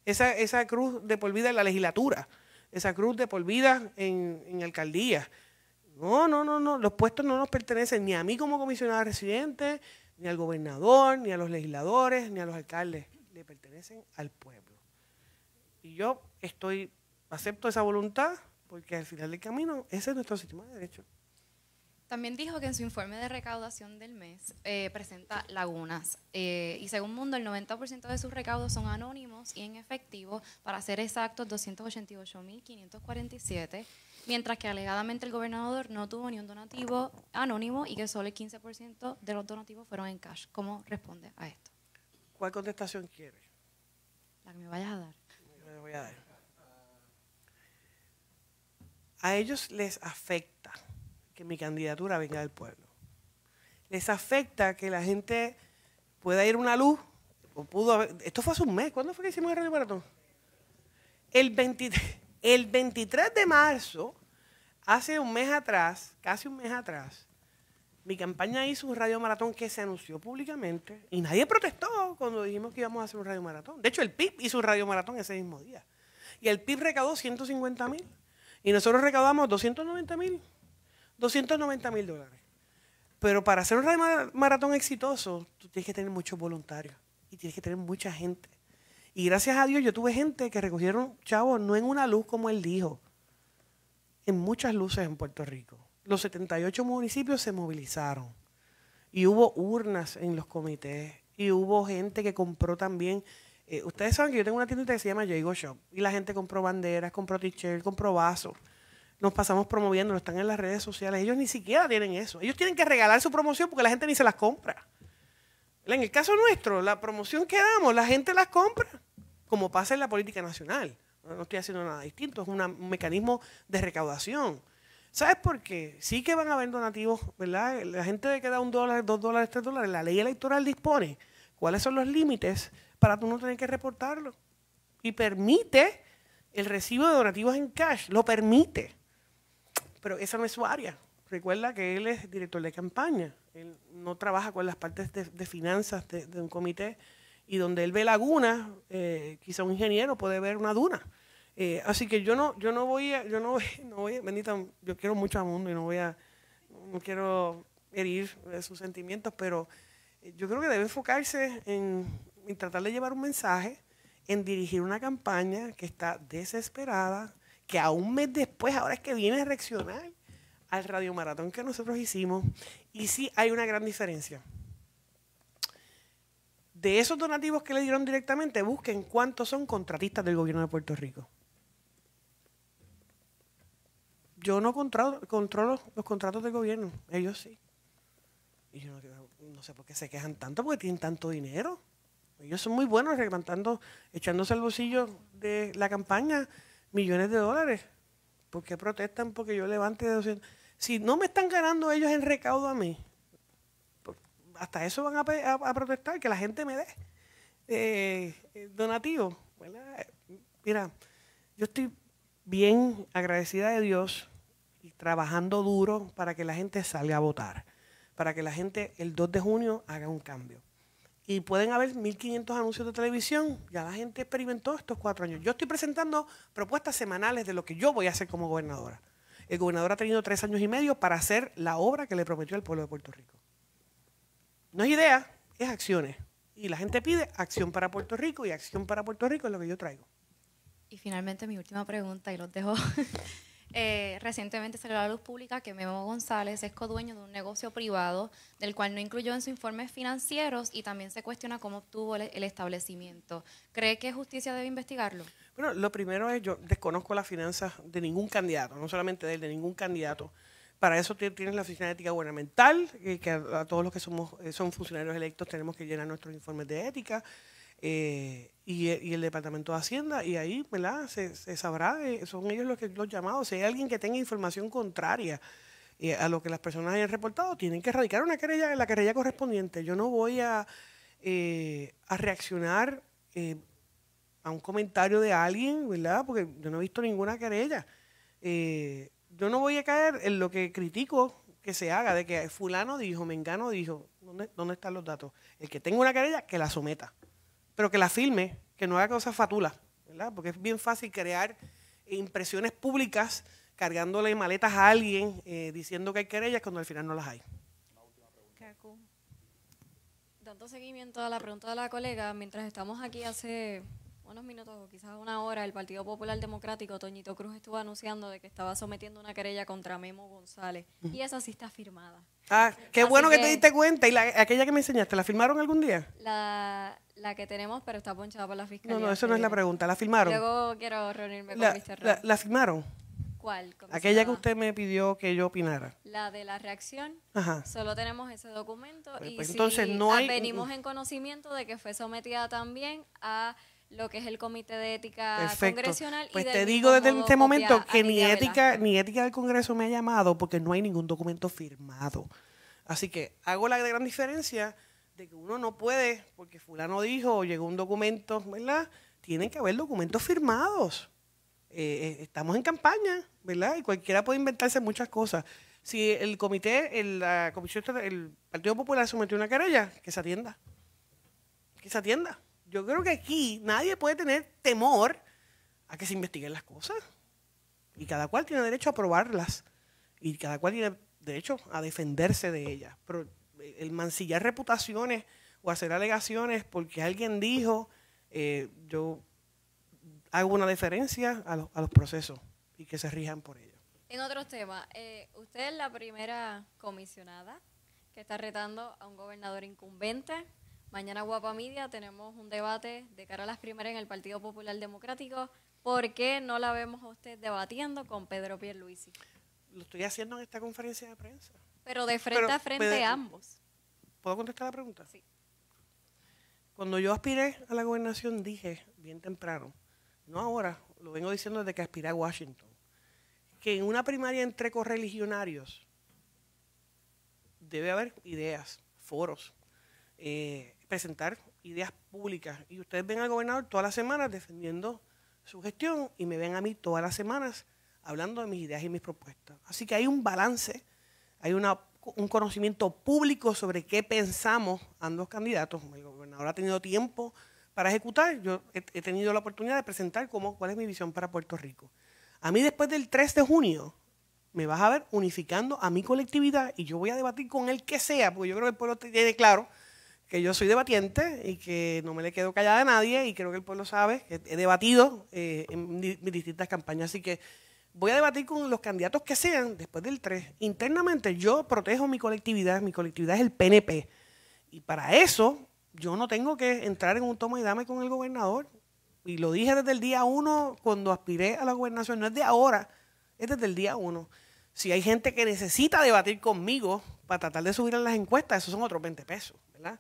Esa cruz de por vida en la legislatura. Esa cruz de por vida en alcaldía. No. Los puestos no nos pertenecen ni a mí como comisionada residente, ni al gobernador, ni a los legisladores, ni a los alcaldes. Le pertenecen al pueblo. Y yo acepto esa voluntad porque al final del camino ese es nuestro sistema de derecho. También dijo que en su informe de recaudación del mes presenta lagunas y según Mundo el 90% de sus recaudos son anónimos y en efectivo, para ser exactos 288,547, mientras que alegadamente el gobernador no tuvo ni un donativo anónimo y que solo el 15% de los donativos fueron en cash. ¿Cómo responde a esto? ¿Cuál contestación quiere? La que me vayas a dar. Le voy a dar. A ellos les afecta que mi candidatura venga del pueblo. Les afecta que la gente pueda ir a una luz. Esto fue hace un mes. ¿Cuándo fue que hicimos el radio maratón? El 23 de marzo, hace un mes atrás, casi un mes atrás, mi campaña hizo un radio maratón que se anunció públicamente y nadie protestó cuando dijimos que íbamos a hacer un radio maratón. De hecho, el PIB hizo un radio maratón ese mismo día. Y el PIB recaudó 150,000 y nosotros recaudamos 290,000 dólares. Pero para hacer un radio maratón exitoso, tú tienes que tener muchos voluntarios y tienes que tener mucha gente. Y gracias a Dios yo tuve gente que recogieron chavos no en una luz como él dijo, en muchas luces en Puerto Rico. Los 78 municipios se movilizaron y hubo urnas en los comités y hubo gente que compró también. Ustedes saben que yo tengo una tiendita que se llama Jago Shop y la gente compró banderas, compró t-shirts, compró vasos. Nos pasamos promoviendo, están en las redes sociales. Ellos ni siquiera tienen eso. Ellos tienen que regalar su promoción porque la gente ni se las compra. En el caso nuestro, la promoción que damos, la gente las compra, como pasa en la política nacional. No estoy haciendo nada distinto, es un mecanismo de recaudación. ¿Sabes por qué? Sí que van a haber donativos, ¿verdad? La gente que da $1, $2, $3, la ley electoral dispone cuáles son los límites para tú no tener que reportarlo. Y permite el recibo de donativos en cash, lo permite. Pero esa no es su área. Recuerda que él es director de campaña. Él no trabaja con las partes de finanzas de un comité. Y donde él ve lagunas, quizá un ingeniero puede ver una duna. Así que yo no voy, bendita, yo quiero mucho a Mundo y no quiero herir sus sentimientos, pero yo creo que debe enfocarse en tratar de llevar un mensaje, en dirigir una campaña que está desesperada, que a un mes después, ahora es que viene a reaccionar. al radiomaratón que nosotros hicimos y sí hay una gran diferencia. De esos donativos que le dieron directamente, busquen cuántos son contratistas del gobierno de Puerto Rico. Yo no controlo los contratos del gobierno, ellos sí. Y yo no sé por qué se quejan tanto, porque tienen tanto dinero. Ellos son muy buenos echándose al bolsillo de la campaña millones de dólares. ¿Por qué protestan porque yo levante de 200? Si no me están ganando ellos en recaudo a mí, hasta eso van a protestar, que la gente me dé donativo, ¿verdad? Mira, yo estoy bien agradecida de Dios y trabajando duro para que la gente salga a votar, para que la gente el 2 de junio haga un cambio. Y pueden haber 1.500 anuncios de televisión, ya la gente experimentó estos 4 años. Yo estoy presentando propuestas semanales de lo que yo voy a hacer como gobernadora. El gobernador ha tenido 3 años y medio para hacer la obra que le prometió al pueblo de Puerto Rico. No es idea, es acciones. Y la gente pide acción para Puerto Rico y acción para Puerto Rico es lo que yo traigo. Y finalmente mi última pregunta, y los dejo. Recientemente salió a la luz pública que Memo González es codueño de un negocio privado del cual no incluyó en sus informes financieros y también se cuestiona cómo obtuvo el establecimiento. ¿Cree que justicia debe investigarlo? Bueno, lo primero es, yo desconozco las finanzas de ningún candidato, no solamente de él, de ningún candidato. Para eso tienes la Oficina de Ética Gubernamental, que a todos los que son funcionarios electos tenemos que llenar nuestros informes de ética, y el Departamento de Hacienda, y ahí, ¿verdad?, se sabrá, son ellos los llamados. Si hay alguien que tenga información contraria a lo que las personas hayan reportado, tienen que radicar una querella en la querella correspondiente. Yo no voy a reaccionar a un comentario de alguien, ¿verdad?, porque yo no he visto ninguna querella. Yo no voy a caer en lo que critico que se haga, de que fulano dijo, mengano dijo. ¿Dónde están los datos? El que tenga una querella, que la someta, pero que la firme, que no haga cosas fatulas, ¿verdad? Porque es bien fácil crear impresiones públicas cargándole maletas a alguien diciendo que hay querellas cuando al final no las hay. Cacu, dando seguimiento a la pregunta de la colega, mientras estamos aquí hace unos minutos o quizás una hora, el Partido Popular Democrático, Toñito Cruz, estuvo anunciando de que estaba sometiendo una querella contra Memo González. Y esa sí está firmada. Ah, qué Así bueno que te diste cuenta. ¿Y aquella que me enseñaste, la firmaron algún día? La que tenemos, pero está ponchada por la Fiscalía. No, eso no es la pregunta. ¿La firmaron? Luego quiero reunirme con Mr. Ross. ¿La firmaron? ¿Cuál? Aquella que usted me pidió que yo opinara. La de la reacción. Ajá. Solo tenemos ese documento y pues sí, entonces no hay... venimos en conocimiento de que fue sometida también a lo que es el Comité de Ética Perfecto. Congresional. Pues y te del digo mismo desde modo este momento copia que a ni Nidia ética del Congreso me ha llamado porque no hay ningún documento firmado. Así que hago la gran diferencia de que uno no puede, porque fulano dijo o llegó un documento, ¿verdad? Tienen que haber documentos firmados. Estamos en campaña, ¿verdad? Y cualquiera puede inventarse muchas cosas. Si el comité, el Partido Popular sometió una querella, que se atienda. Que se atienda. Yo creo que aquí nadie puede tener temor a que se investiguen las cosas. Y cada cual tiene derecho a probarlas. Y cada cual tiene derecho a defenderse de ellas. Pero el mancillar reputaciones o hacer alegaciones porque alguien dijo, yo hago una deferencia a los procesos y que se rijan por ellos. En otros temas, usted es la primera comisionada que está retando a un gobernador incumbente. Mañana Guapa Media tenemos un debate de cara a las primarias en el Partido Popular Democrático. ¿Por qué no la vemos a usted debatiendo con Pedro Pierluisi? Lo estoy haciendo en esta conferencia de prensa. Pero de frente a frente ambos. ¿Puedo contestar la pregunta? Sí. Cuando yo aspiré a la gobernación dije, bien temprano, no ahora, lo vengo diciendo desde que aspiré a Washington, que en una primaria entre correligionarios debe haber ideas, foros, presentar ideas públicas. Y ustedes ven al gobernador todas las semanas defendiendo su gestión y me ven a mí todas las semanas hablando de mis ideas y mis propuestas. Así que hay un balance, hay un conocimiento público sobre qué pensamos ambos candidatos. El gobernador ha tenido tiempo para ejecutar. Yo he tenido la oportunidad de presentar cuál es mi visión para Puerto Rico. A mí después del 3 de junio me vas a ver unificando a mi colectividad y yo voy a debatir con el que sea, porque yo creo que el pueblo tiene claro que yo soy debatiente y que no me le quedo callada a nadie y creo que el pueblo sabe que he debatido en mis distintas campañas. Así que voy a debatir con los candidatos que sean después del 3. Internamente yo protejo mi colectividad es el PNP. Y para eso yo no tengo que entrar en un toma y dame con el gobernador. Y lo dije desde el día 1 cuando aspiré a la gobernación, no es de ahora, es desde el día 1. Si hay gente que necesita debatir conmigo para tratar de subir en las encuestas, esos son otros 20 pesos, ¿verdad?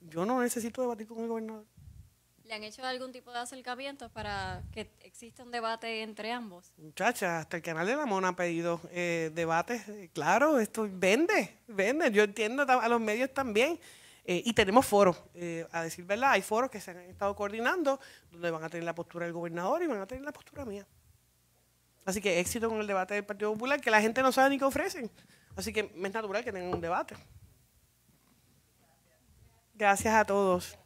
Yo no necesito debatir con el gobernador. ¿Le han hecho algún tipo de acercamiento para que exista un debate entre ambos? Muchachas, hasta el canal de la Mona ha pedido debates. Claro, esto vende. Yo entiendo a los medios también. Y tenemos foros, a decir verdad, hay foros que se han estado coordinando, donde van a tener la postura del gobernador y van a tener la postura mía. Así que éxito con el debate del Partido Popular, que la gente no sabe ni qué ofrecen. Así que es natural que tengan un debate. Gracias a todos.